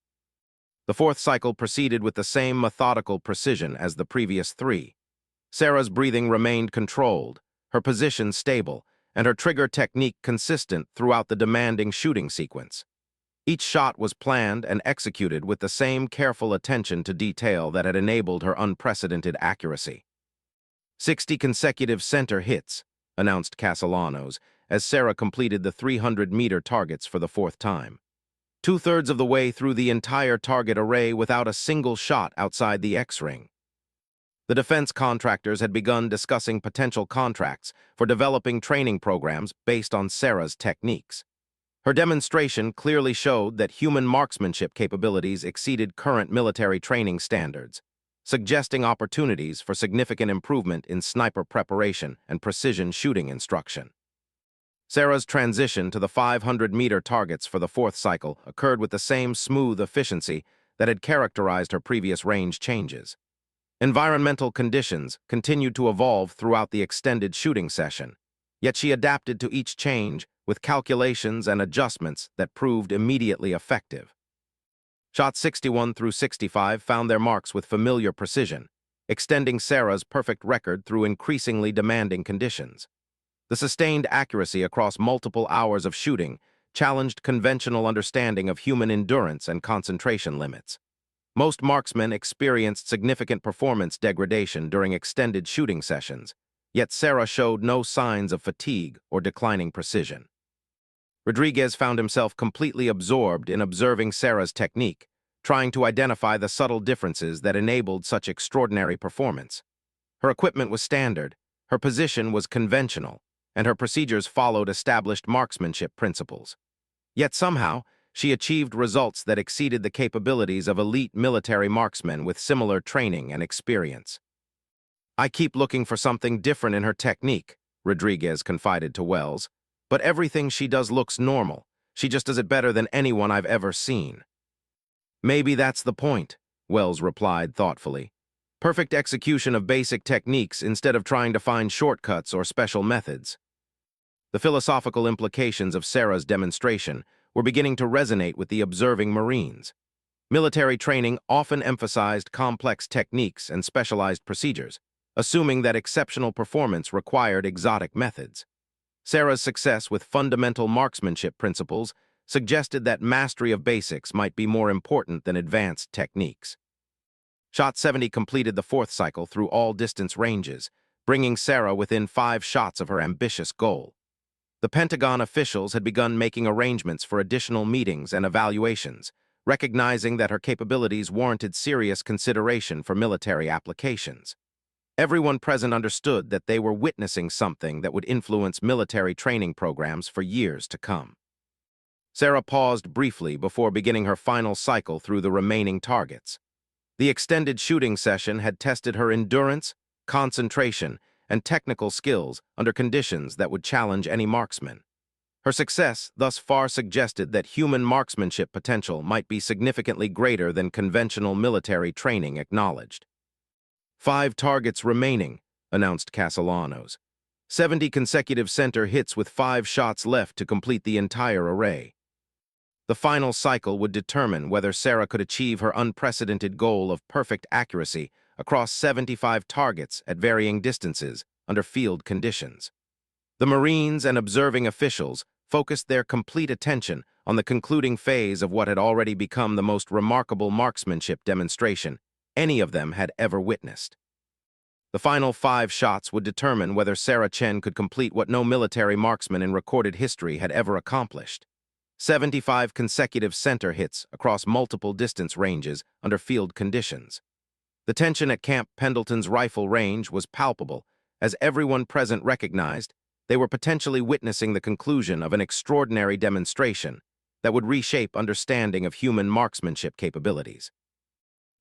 The fourth cycle proceeded with the same methodical precision as the previous three. Sarah's breathing remained controlled, her position stable, and her trigger technique consistent throughout the demanding shooting sequence. Each shot was planned and executed with the same careful attention to detail that had enabled her unprecedented accuracy. 60 consecutive center hits, announced Castellanos, as Sarah completed the 300-meter targets for the fourth time. Two-thirds of the way through the entire target array without a single shot outside the X-ring. The defense contractors had begun discussing potential contracts for developing training programs based on Sarah's techniques. Her demonstration clearly showed that human marksmanship capabilities exceeded current military training standards, suggesting opportunities for significant improvement in sniper preparation and precision shooting instruction. Sarah's transition to the 500-meter targets for the fourth cycle occurred with the same smooth efficiency that had characterized her previous range changes. Environmental conditions continued to evolve throughout the extended shooting session, yet she adapted to each change with calculations and adjustments that proved immediately effective. Shots 61 through 65 found their marks with familiar precision, extending Sarah's perfect record through increasingly demanding conditions. The sustained accuracy across multiple hours of shooting challenged conventional understanding of human endurance and concentration limits. Most marksmen experienced significant performance degradation during extended shooting sessions, yet Sarah showed no signs of fatigue or declining precision. Rodriguez found himself completely absorbed in observing Sarah's technique, trying to identify the subtle differences that enabled such extraordinary performance. Her equipment was standard, her position was conventional, and her procedures followed established marksmanship principles. Yet somehow, she achieved results that exceeded the capabilities of elite military marksmen with similar training and experience. "I keep looking for something different in her technique," Rodriguez confided to Wells. "But everything she does looks normal. She just does it better than anyone I've ever seen." "Maybe that's the point," Wells replied thoughtfully. "Perfect execution of basic techniques instead of trying to find shortcuts or special methods." The philosophical implications of Sarah's demonstration were beginning to resonate with the observing Marines. Military training often emphasized complex techniques and specialized procedures, assuming that exceptional performance required exotic methods. Sarah's success with fundamental marksmanship principles suggested that mastery of basics might be more important than advanced techniques. Shot 70 completed the fourth cycle through all distance ranges, bringing Sarah within 5 shots of her ambitious goal. The Pentagon officials had begun making arrangements for additional meetings and evaluations, recognizing that her capabilities warranted serious consideration for military applications. Everyone present understood that they were witnessing something that would influence military training programs for years to come. Sarah paused briefly before beginning her final cycle through the remaining targets. The extended shooting session had tested her endurance, concentration, and technical skills under conditions that would challenge any marksman. Her success thus far suggested that human marksmanship potential might be significantly greater than conventional military training acknowledged. 5 targets remaining, announced Castellanos. 70 consecutive center hits with 5 shots left to complete the entire array. The final cycle would determine whether Sarah could achieve her unprecedented goal of perfect accuracy across 75 targets at varying distances under field conditions. The Marines and observing officials focused their complete attention on the concluding phase of what had already become the most remarkable marksmanship demonstration any of them had ever witnessed. The final 5 shots would determine whether Sarah Chen could complete what no military marksman in recorded history had ever accomplished: 75 consecutive center hits across multiple distance ranges under field conditions. The tension at Camp Pendleton's rifle range was palpable, as everyone present recognized they were potentially witnessing the conclusion of an extraordinary demonstration that would reshape understanding of human marksmanship capabilities.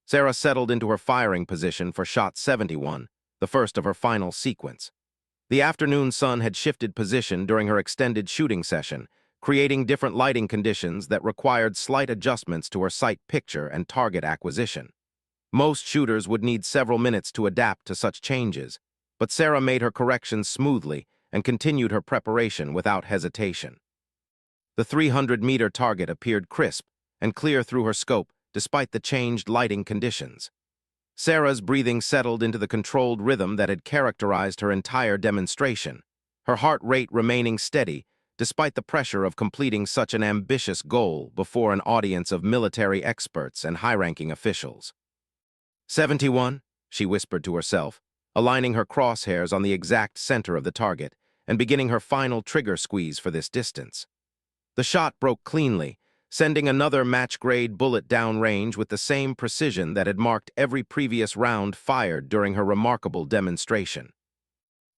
Sarah settled into her firing position for shot 71, the first of her final sequence. The afternoon sun had shifted position during her extended shooting session, creating different lighting conditions that required slight adjustments to her sight picture and target acquisition. Most shooters would need several minutes to adapt to such changes, but Sarah made her corrections smoothly and continued her preparation without hesitation. The 300-meter target appeared crisp and clear through her scope despite the changed lighting conditions. Sarah's breathing settled into the controlled rhythm that had characterized her entire demonstration, her heart rate remaining steady despite the pressure of completing such an ambitious goal before an audience of military experts and high-ranking officials. 71, she whispered to herself, aligning her crosshairs on the exact center of the target and beginning her final trigger squeeze for this distance. The shot broke cleanly, sending another match-grade bullet downrange with the same precision that had marked every previous round fired during her remarkable demonstration.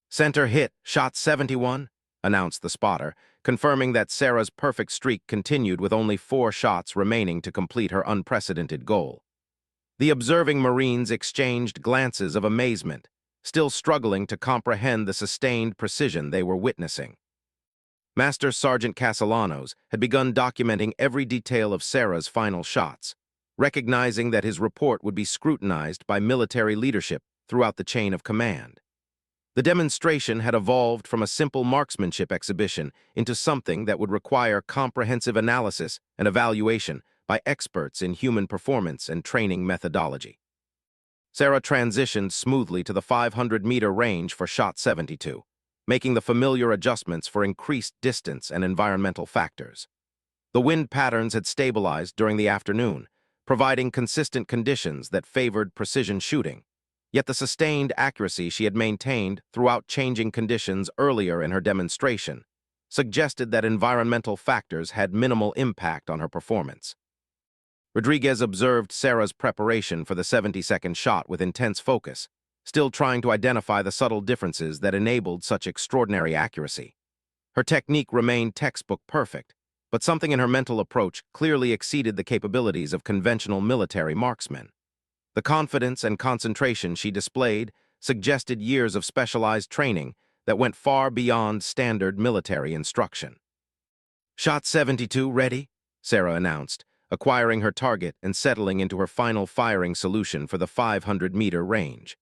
"Center hit, shot 71, announced the spotter, confirming that Sarah's perfect streak continued with only 4 shots remaining to complete her unprecedented goal. The observing Marines exchanged glances of amazement, still struggling to comprehend the sustained precision they were witnessing. Master Sergeant Castellanos had begun documenting every detail of Sarah's final shots, recognizing that his report would be scrutinized by military leadership throughout the chain of command. The demonstration had evolved from a simple marksmanship exhibition into something that would require comprehensive analysis and evaluation by experts in human performance and training methodology. Sarah transitioned smoothly to the 500-meter range for shot 72. Making the familiar adjustments for increased distance and environmental factors. The wind patterns had stabilized during the afternoon, providing consistent conditions that favored precision shooting, yet the sustained accuracy she had maintained throughout changing conditions earlier in her demonstration suggested that environmental factors had minimal impact on her performance. Rodriguez observed Sarah's preparation for the 70-second shot with intense focus, still trying to identify the subtle differences that enabled such extraordinary accuracy. Her technique remained textbook perfect, but something in her mental approach clearly exceeded the capabilities of conventional military marksmen. The confidence and concentration she displayed suggested years of specialized training that went far beyond standard military instruction. "Shot 72 ready," Sarah announced, acquiring her target and settling into her final firing solution for the 500-meter range.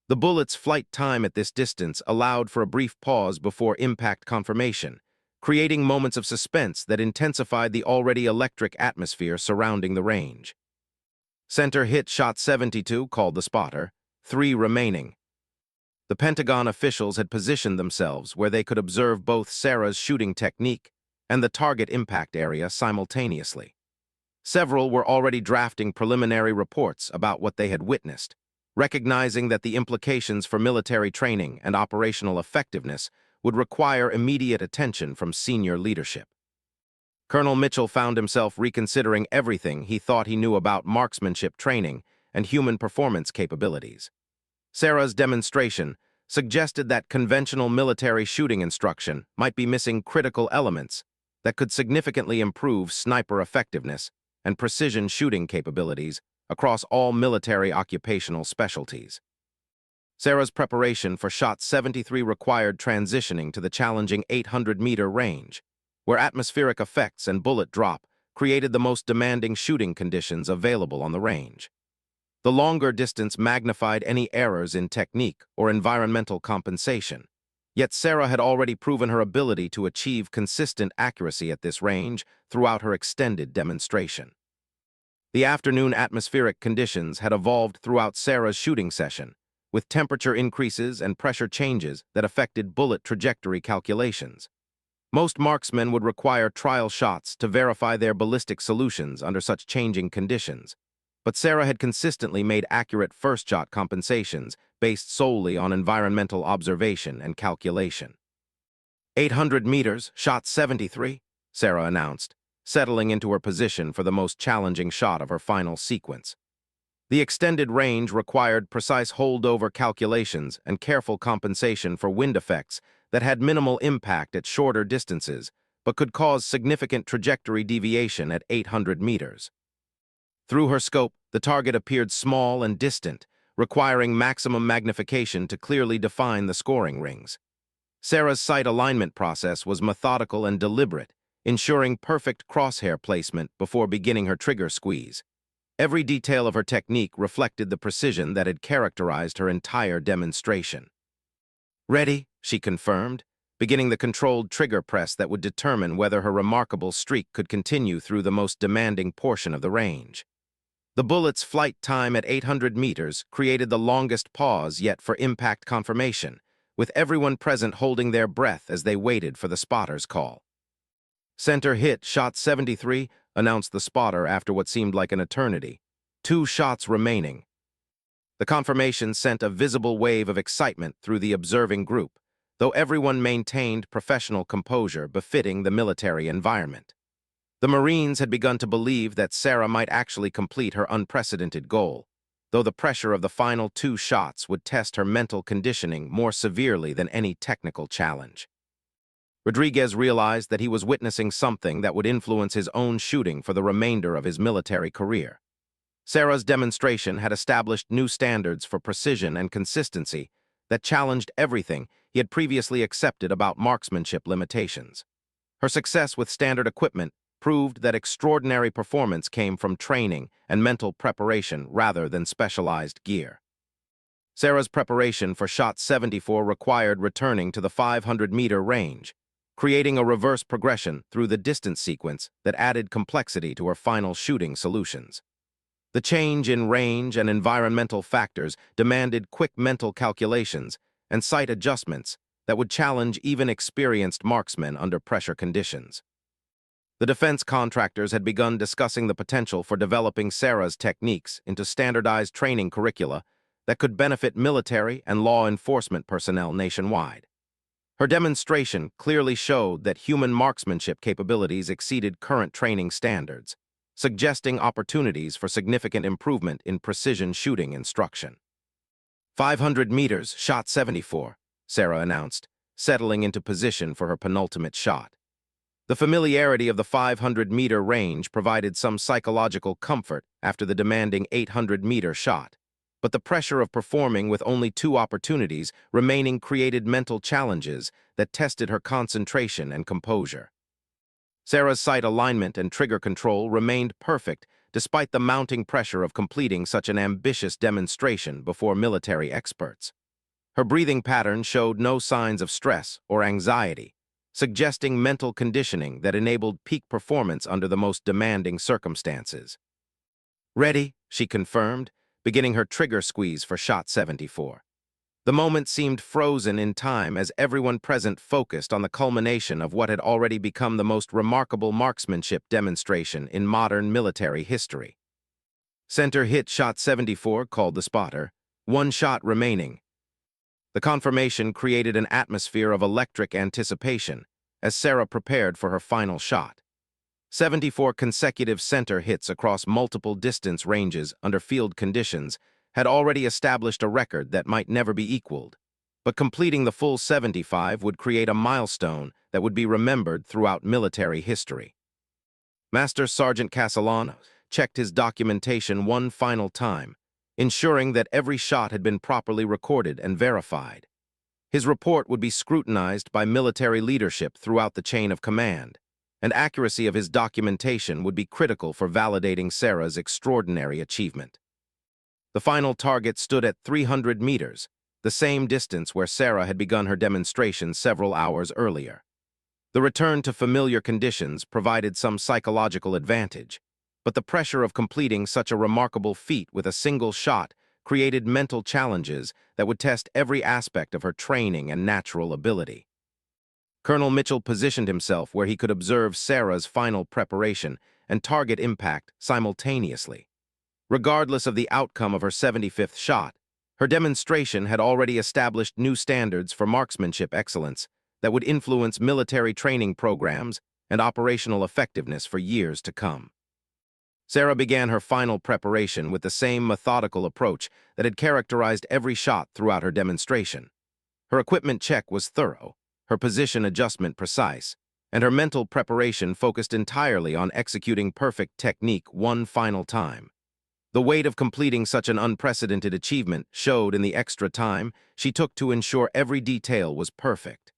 The bullet's flight time at this distance allowed for a brief pause before impact confirmation, creating moments of suspense that intensified the already electric atmosphere surrounding the range. "Center hit, shot 72, called the spotter, 3 remaining. The Pentagon officials had positioned themselves where they could observe both Sarah's shooting technique and the target impact area simultaneously. Several were already drafting preliminary reports about what they had witnessed, recognizing that the implications for military training and operational effectiveness would require immediate attention from senior leadership. Colonel Mitchell found himself reconsidering everything he thought he knew about marksmanship training and human performance capabilities. Sarah's demonstration suggested that conventional military shooting instruction might be missing critical elements that could significantly improve sniper effectiveness and precision shooting capabilities across all military occupational specialties. Sarah's preparation for shot 73 required transitioning to the challenging 800-meter range, where atmospheric effects and bullet drop created the most demanding shooting conditions available on the range. The longer distance magnified any errors in technique or environmental compensation, yet Sarah had already proven her ability to achieve consistent accuracy at this range throughout her extended demonstration. The afternoon atmospheric conditions had evolved throughout Sarah's shooting session, with temperature increases and pressure changes that affected bullet trajectory calculations. Most marksmen would require trial shots to verify their ballistic solutions under such changing conditions, but Sarah had consistently made accurate first-shot compensations based solely on environmental observation and calculation. 800 meters, shot 73, Sarah announced, settling into her position for the most challenging shot of her final sequence. The extended range required precise holdover calculations and careful compensation for wind effects that had minimal impact at shorter distances, but could cause significant trajectory deviation at 800 meters. Through her scope, the target appeared small and distant, requiring maximum magnification to clearly define the scoring rings. Sarah's sight alignment process was methodical and deliberate, ensuring perfect crosshair placement before beginning her trigger squeeze. Every detail of her technique reflected the precision that had characterized her entire demonstration. "Ready," she confirmed, beginning the controlled trigger press that would determine whether her remarkable streak could continue through the most demanding portion of the range. The bullet's flight time at 800 meters created the longest pause yet for impact confirmation, with everyone present holding their breath as they waited for the spotter's call. "Center hit, shot 73, announced the spotter after what seemed like an eternity. 2 shots remaining. The confirmation sent a visible wave of excitement through the observing group, though everyone maintained professional composure befitting the military environment. The Marines had begun to believe that Sarah might actually complete her unprecedented goal, though the pressure of the final 2 shots would test her mental conditioning more severely than any technical challenge. Rodriguez realized that he was witnessing something that would influence his own shooting for the remainder of his military career. Sarah's demonstration had established new standards for precision and consistency that challenged everything he had previously accepted about marksmanship limitations. Her success with standard equipment proved that extraordinary performance came from training and mental preparation rather than specialized gear. Sarah's preparation for shot 74 required returning to the 500-meter range, creating a reverse progression through the distance sequence that added complexity to her final shooting solutions. The change in range and environmental factors demanded quick mental calculations and sight adjustments that would challenge even experienced marksmen under pressure conditions. The defense contractors had begun discussing the potential for developing Sarah's techniques into standardized training curricula that could benefit military and law enforcement personnel nationwide. Her demonstration clearly showed that human marksmanship capabilities exceeded current training standards, suggesting opportunities for significant improvement in precision shooting instruction. 500 meters, shot 74, Sarah announced, settling into position for her penultimate shot. The familiarity of the 500-meter range provided some psychological comfort after the demanding 800-meter shot, but the pressure of performing with only 2 opportunities remaining created mental challenges that tested her concentration and composure. Sarah's sight alignment and trigger control remained perfect despite the mounting pressure of completing such an ambitious demonstration before military experts. Her breathing pattern showed no signs of stress or anxiety, suggesting mental conditioning that enabled peak performance under the most demanding circumstances. "Ready," she confirmed, beginning her trigger squeeze for shot 74. The moment seemed frozen in time as everyone present focused on the culmination of what had already become the most remarkable marksmanship demonstration in modern military history. "Center hit, shot 74, called the spotter. 1 shot remaining." The confirmation created an atmosphere of electric anticipation as Sarah prepared for her final shot. 74 consecutive center hits across multiple distance ranges under field conditions had already established a record that might never be equaled, but completing the full 75 would create a milestone that would be remembered throughout military history. Master Sergeant Castellano checked his documentation one final time, ensuring that every shot had been properly recorded and verified. His report would be scrutinized by military leadership throughout the chain of command, and accuracy of his documentation would be critical for validating Sarah's extraordinary achievement. The final target stood at 300 meters, the same distance where Sarah had begun her demonstration several hours earlier. The return to familiar conditions provided some psychological advantage, but the pressure of completing such a remarkable feat with a single shot created mental challenges that would test every aspect of her training and natural ability. Colonel Mitchell positioned himself where he could observe Sarah's final preparation and target impact simultaneously. Regardless of the outcome of her 75th shot, her demonstration had already established new standards for marksmanship excellence that would influence military training programs and operational effectiveness for years to come. Sarah began her final preparation with the same methodical approach that had characterized every shot throughout her demonstration. Her equipment check was thorough, her position adjustment precise, and her mental preparation focused entirely on executing perfect technique one final time. The weight of completing such an unprecedented achievement showed in the extra time she took to ensure every detail was perfect.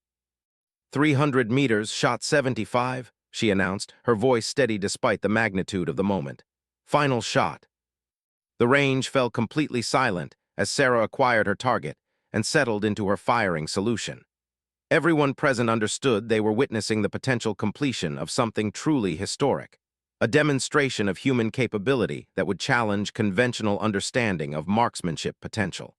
300 meters, shot 75, she announced, her voice steady despite the magnitude of the moment. Final shot. The range fell completely silent as Sarah acquired her target and settled into her firing solution. Everyone present understood they were witnessing the potential completion of something truly historic, a demonstration of human capability that would challenge conventional understanding of marksmanship potential.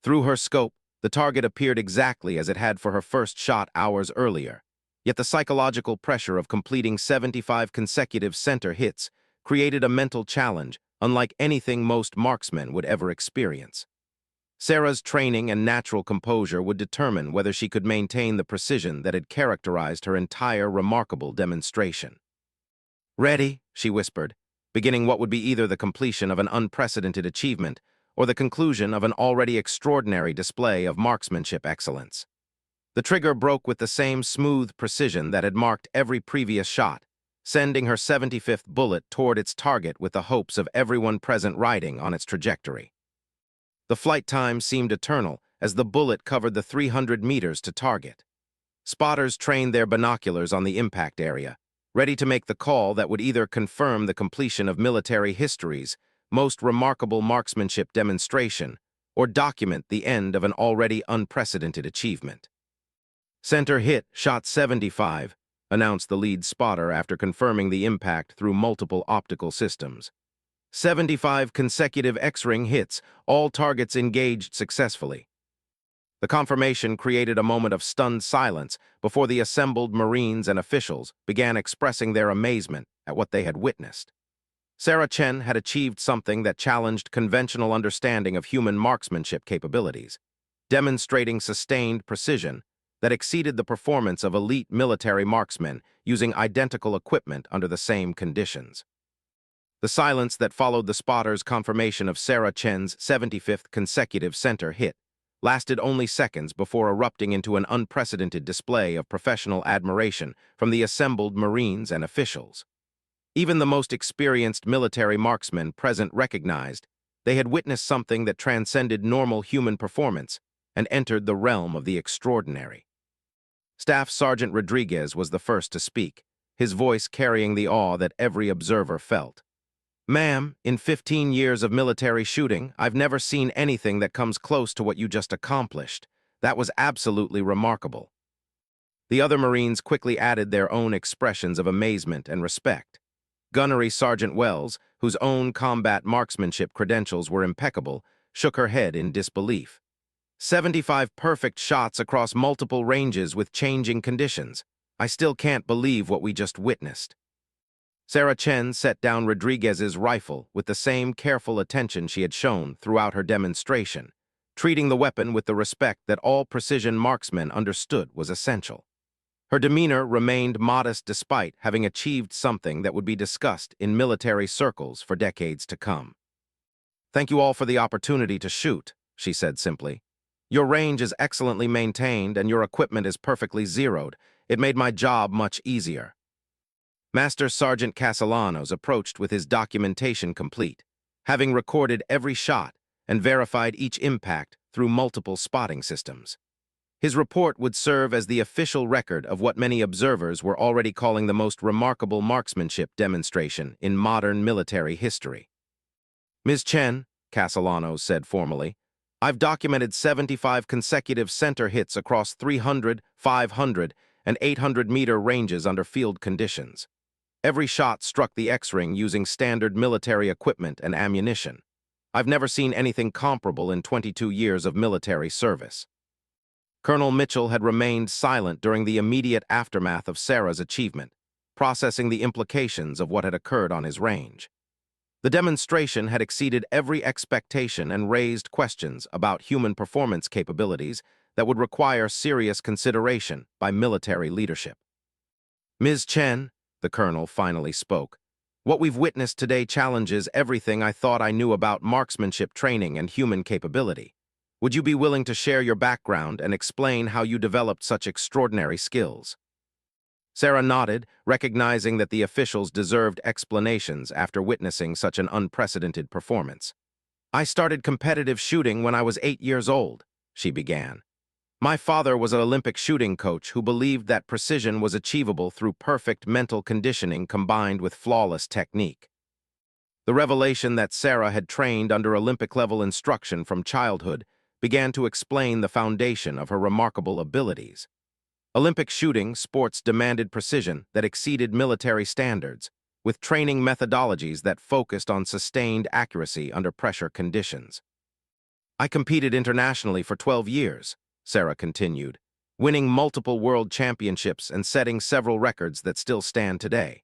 Through her scope, the target appeared exactly as it had for her first shot hours earlier, yet the psychological pressure of completing 75 consecutive center hits created a mental challenge unlike anything most marksmen would ever experience. Sarah's training and natural composure would determine whether she could maintain the precision that had characterized her entire remarkable demonstration. "Ready," she whispered, beginning what would be either the completion of an unprecedented achievement or the conclusion of an already extraordinary display of marksmanship excellence. The trigger broke with the same smooth precision that had marked every previous shot, sending her 75th bullet toward its target with the hopes of everyone present riding on its trajectory. The flight time seemed eternal as the bullet covered the 300 meters to target. Spotters trained their binoculars on the impact area, ready to make the call that would either confirm the completion of military history's most remarkable marksmanship demonstration or document the end of an already unprecedented achievement. "Center hit, shot 75, announced the lead spotter after confirming the impact through multiple optical systems. 75 consecutive X-ring hits, all targets engaged successfully. The confirmation created a moment of stunned silence before the assembled Marines and officials began expressing their amazement at what they had witnessed. Sarah Chen had achieved something that challenged conventional understanding of human marksmanship capabilities, demonstrating sustained precision that exceeded the performance of elite military marksmen using identical equipment under the same conditions. The silence that followed the spotter's confirmation of Sarah Chen's 75th consecutive center hit lasted only seconds before erupting into an unprecedented display of professional admiration from the assembled Marines and officials. Even the most experienced military marksmen present recognized they had witnessed something that transcended normal human performance and entered the realm of the extraordinary. Staff Sergeant Rodriguez was the first to speak, his voice carrying the awe that every observer felt. "Ma'am, in 15 years of military shooting, I've never seen anything that comes close to what you just accomplished. That was absolutely remarkable." The other Marines quickly added their own expressions of amazement and respect. Gunnery Sergeant Wells, whose own combat marksmanship credentials were impeccable, shook her head in disbelief. 75 perfect shots across multiple ranges with changing conditions. I still can't believe what we just witnessed. Sarah Chen set down Rodriguez's rifle with the same careful attention she had shown throughout her demonstration, treating the weapon with the respect that all precision marksmen understood was essential. Her demeanor remained modest despite having achieved something that would be discussed in military circles for decades to come. "Thank you all for the opportunity to shoot," she said simply. "Your range is excellently maintained and your equipment is perfectly zeroed. It made my job much easier." Master Sergeant Castellanos approached with his documentation complete, having recorded every shot and verified each impact through multiple spotting systems. His report would serve as the official record of what many observers were already calling the most remarkable marksmanship demonstration in modern military history. "Ms. Chen," Castellanos said formally, "I've documented 75 consecutive center hits across 300, 500, and 800-meter ranges under field conditions. Every shot struck the X-ring using standard military equipment and ammunition. I've never seen anything comparable in 22 years of military service." Colonel Mitchell had remained silent during the immediate aftermath of Sarah's achievement, processing the implications of what had occurred on his range. The demonstration had exceeded every expectation and raised questions about human performance capabilities that would require serious consideration by military leadership. "Ms. Chen," the colonel finally spoke, "what we've witnessed today challenges everything I thought I knew about marksmanship training and human capability. Would you be willing to share your background and explain how you developed such extraordinary skills?" Sarah nodded, recognizing that the officials deserved explanations after witnessing such an unprecedented performance. "I started competitive shooting when I was 8 years old," she began. "My father was an Olympic shooting coach who believed that precision was achievable through perfect mental conditioning combined with flawless technique." The revelation that Sarah had trained under Olympic-level instruction from childhood began to explain the foundation of her remarkable abilities. Olympic shooting sports demanded precision that exceeded military standards, with training methodologies that focused on sustained accuracy under pressure conditions. I competed internationally for 12 years, Sarah continued, winning multiple world championships and setting several records that still stand today.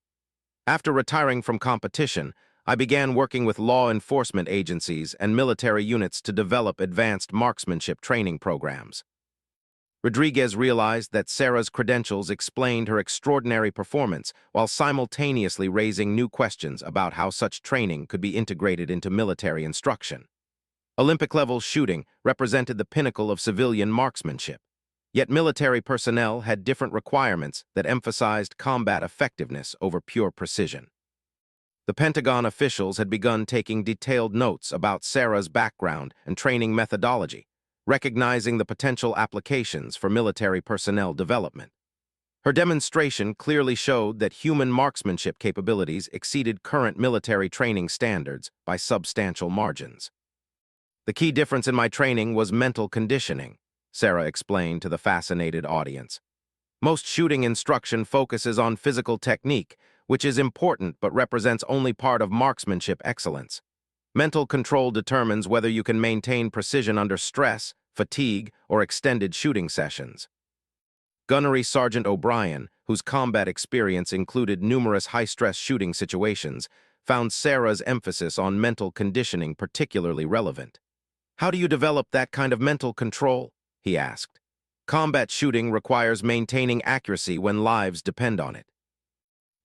After retiring from competition, I began working with law enforcement agencies and military units to develop advanced marksmanship training programs. Rodriguez realized that Sarah's credentials explained her extraordinary performance while simultaneously raising new questions about how such training could be integrated into military instruction. Olympic-level shooting represented the pinnacle of civilian marksmanship, yet military personnel had different requirements that emphasized combat effectiveness over pure precision. The Pentagon officials had begun taking detailed notes about Sarah's background and training methodology, recognizing the potential applications for military personnel development. Her demonstration clearly showed that human marksmanship capabilities exceeded current military training standards by substantial margins. The key difference in my training was mental conditioning, Sarah explained to the fascinated audience. Most shooting instruction focuses on physical technique, which is important but represents only part of marksmanship excellence. Mental control determines whether you can maintain precision under stress, fatigue, or extended shooting sessions. Gunnery Sergeant O'Brien, whose combat experience included numerous high-stress shooting situations, found Sarah's emphasis on mental conditioning particularly relevant. "How do you develop that kind of mental control?" he asked. "Combat shooting requires maintaining accuracy when lives depend on it."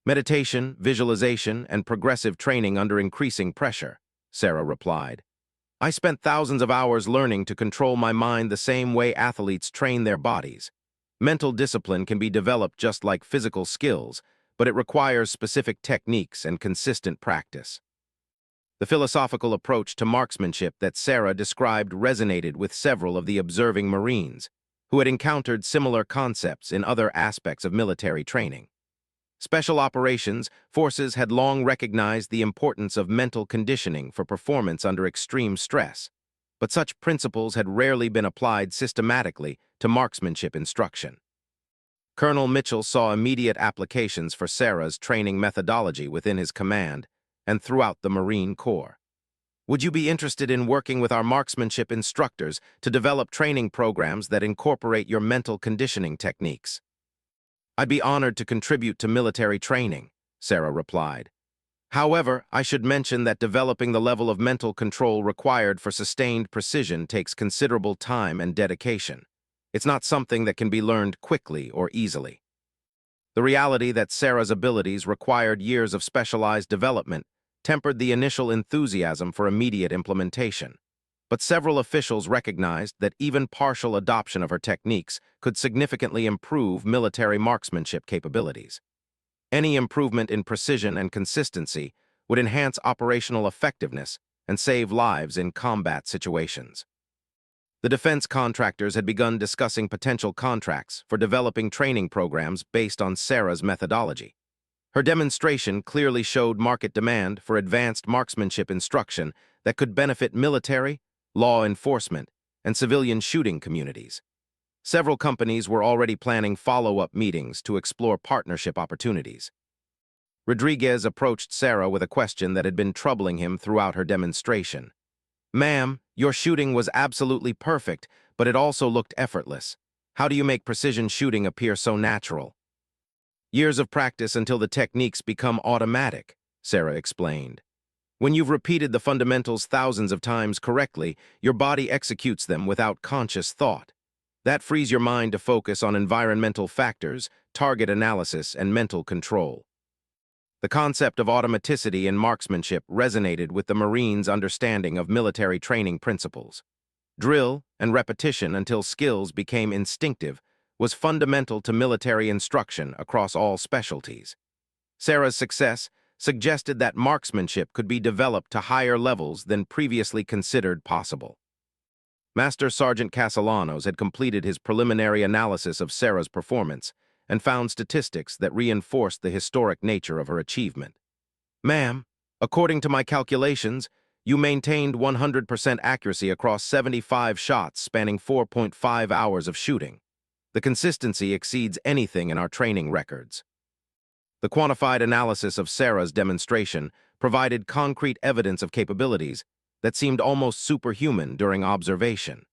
"Meditation, visualization, and progressive training under increasing pressure," Sarah replied. "I spent thousands of hours learning to control my mind the same way athletes train their bodies. Mental discipline can be developed just like physical skills, but it requires specific techniques and consistent practice." The philosophical approach to marksmanship that Sarah described resonated with several of the observing Marines, who had encountered similar concepts in other aspects of military training. Special operations forces had long recognized the importance of mental conditioning for performance under extreme stress, but such principles had rarely been applied systematically to marksmanship instruction. Colonel Mitchell saw immediate applications for Sarah's training methodology within his command and throughout the Marine Corps. "Would you be interested in working with our marksmanship instructors to develop training programs that incorporate your mental conditioning techniques?" "I'd be honored to contribute to military training," Sarah replied. "However, I should mention that developing the level of mental control required for sustained precision takes considerable time and dedication. It's not something that can be learned quickly or easily." The reality that Sarah's abilities required years of specialized development tempered the initial enthusiasm for immediate implementation. But several officials recognized that even partial adoption of her techniques could significantly improve military marksmanship capabilities. Any improvement in precision and consistency would enhance operational effectiveness and save lives in combat situations. The defense contractors had begun discussing potential contracts for developing training programs based on Sarah's methodology. Her demonstration clearly showed market demand for advanced marksmanship instruction that could benefit military, law enforcement, and civilian shooting communities. Several companies were already planning follow-up meetings to explore partnership opportunities. Rodriguez approached Sarah with a question that had been troubling him throughout her demonstration. "Ma'am, your shooting was absolutely perfect, but it also looked effortless. How do you make precision shooting appear so natural?" "Years of practice until the techniques become automatic," Sarah explained. "When you've repeated the fundamentals thousands of times correctly, your body executes them without conscious thought. That frees your mind to focus on environmental factors, target analysis, and mental control." The concept of automaticity in marksmanship resonated with the Marines' understanding of military training principles. Drill and repetition until skills became instinctive was fundamental to military instruction across all specialties. Sarah's success suggested that marksmanship could be developed to higher levels than previously considered possible. Master Sergeant Castellanos had completed his preliminary analysis of Sarah's performance and found statistics that reinforced the historic nature of her achievement. "Ma'am, according to my calculations, You maintained 100% accuracy across 75 shots spanning 4.5 hours of shooting. The consistency exceeds anything in our training records. The quantified analysis of Sarah's demonstration provided concrete evidence of capabilities that seemed almost superhuman during observation.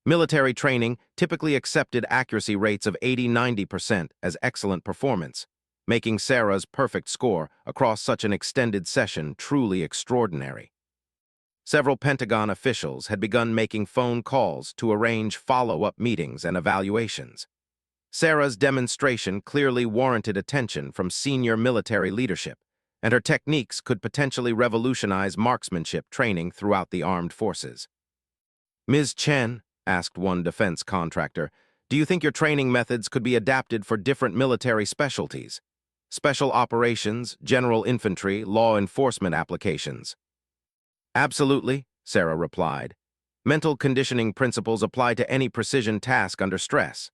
Military training typically accepted accuracy rates of 80–90% as excellent performance, making Sarah's perfect score across such an extended session truly extraordinary. Several Pentagon officials had begun making phone calls to arrange follow-up meetings and evaluations. Sarah's demonstration clearly warranted attention from senior military leadership, and her techniques could potentially revolutionize marksmanship training throughout the armed forces. "Ms. Chen," asked one defense contractor, "do you think your training methods could be adapted for different military specialties? Special operations, general infantry, law enforcement applications?" "Absolutely," Sarah replied. "Mental conditioning principles apply to any precision task under stress.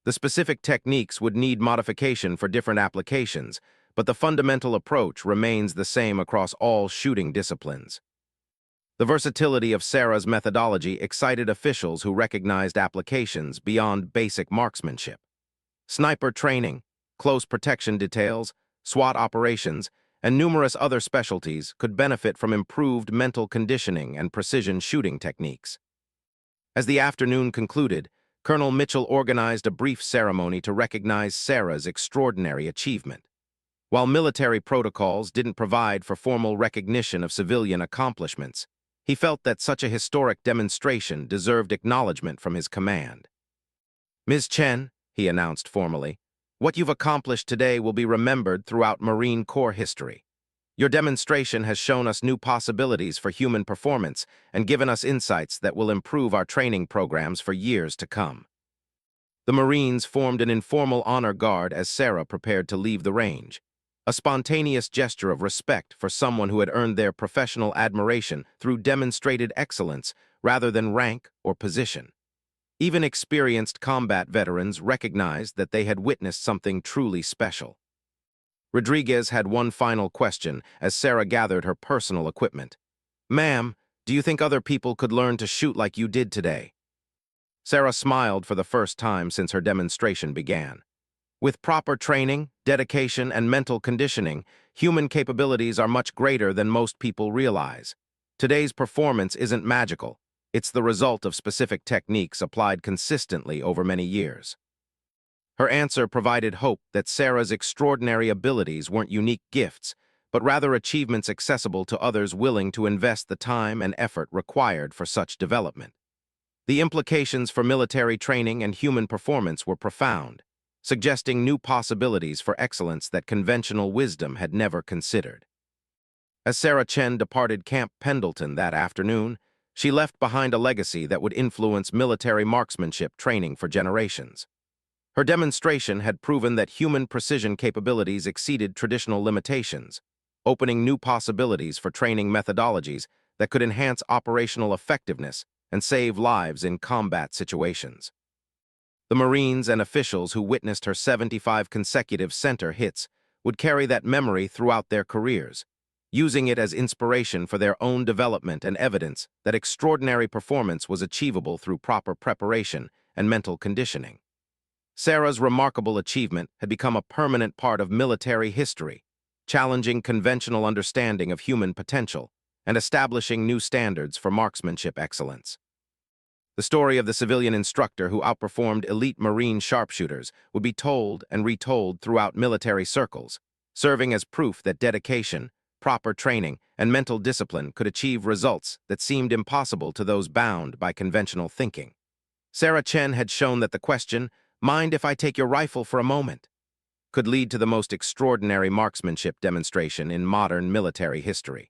The specific techniques would need modification for different applications, but the fundamental approach remains the same across all shooting disciplines." The versatility of Sarah's methodology excited officials who recognized applications beyond basic marksmanship. Sniper training, close protection details, SWAT operations, and numerous other specialties could benefit from improved mental conditioning and precision shooting techniques. As the afternoon concluded, Colonel Mitchell organized a brief ceremony to recognize Sarah's extraordinary achievement. While military protocols didn't provide for formal recognition of civilian accomplishments, he felt that such a historic demonstration deserved acknowledgement from his command. "Ms. Chen," he announced formally, "what you've accomplished today will be remembered throughout Marine Corps history. Your demonstration has shown us new possibilities for human performance and given us insights that will improve our training programs for years to come." The Marines formed an informal honor guard as Sarah prepared to leave the range, a spontaneous gesture of respect for someone who had earned their professional admiration through demonstrated excellence rather than rank or position. Even experienced combat veterans recognized that they had witnessed something truly special. Rodriguez had one final question as Sarah gathered her personal equipment. "Ma'am, do you think other people could learn to shoot like you did today?" Sarah smiled for the first time since her demonstration began. With proper training, dedication, and mental conditioning, human capabilities are much greater than most people realize. Today's performance isn't magical. It's the result of specific techniques applied consistently over many years. Her answer provided hope that Sarah's extraordinary abilities weren't unique gifts, but rather achievements accessible to others willing to invest the time and effort required for such development. The implications for military training and human performance were profound, suggesting new possibilities for excellence that conventional wisdom had never considered. As Sarah Chen departed Camp Pendleton that afternoon, she left behind a legacy that would influence military marksmanship training for generations. Her demonstration had proven that human precision capabilities exceeded traditional limitations, opening new possibilities for training methodologies that could enhance operational effectiveness and save lives in combat situations. The Marines and officials who witnessed her 75 consecutive center hits would carry that memory throughout their careers, using it as inspiration for their own development and evidence that extraordinary performance was achievable through proper preparation and mental conditioning. Sarah's remarkable achievement had become a permanent part of military history, challenging conventional understanding of human potential and establishing new standards for marksmanship excellence. The story of the civilian instructor who outperformed elite Marine sharpshooters would be told and retold throughout military circles, serving as proof that dedication, proper training, and mental discipline could achieve results that seemed impossible to those bound by conventional thinking. Sarah Chen had shown that the question, "Mind if I take your rifle for a moment?" could lead to the most extraordinary marksmanship demonstration in modern military history.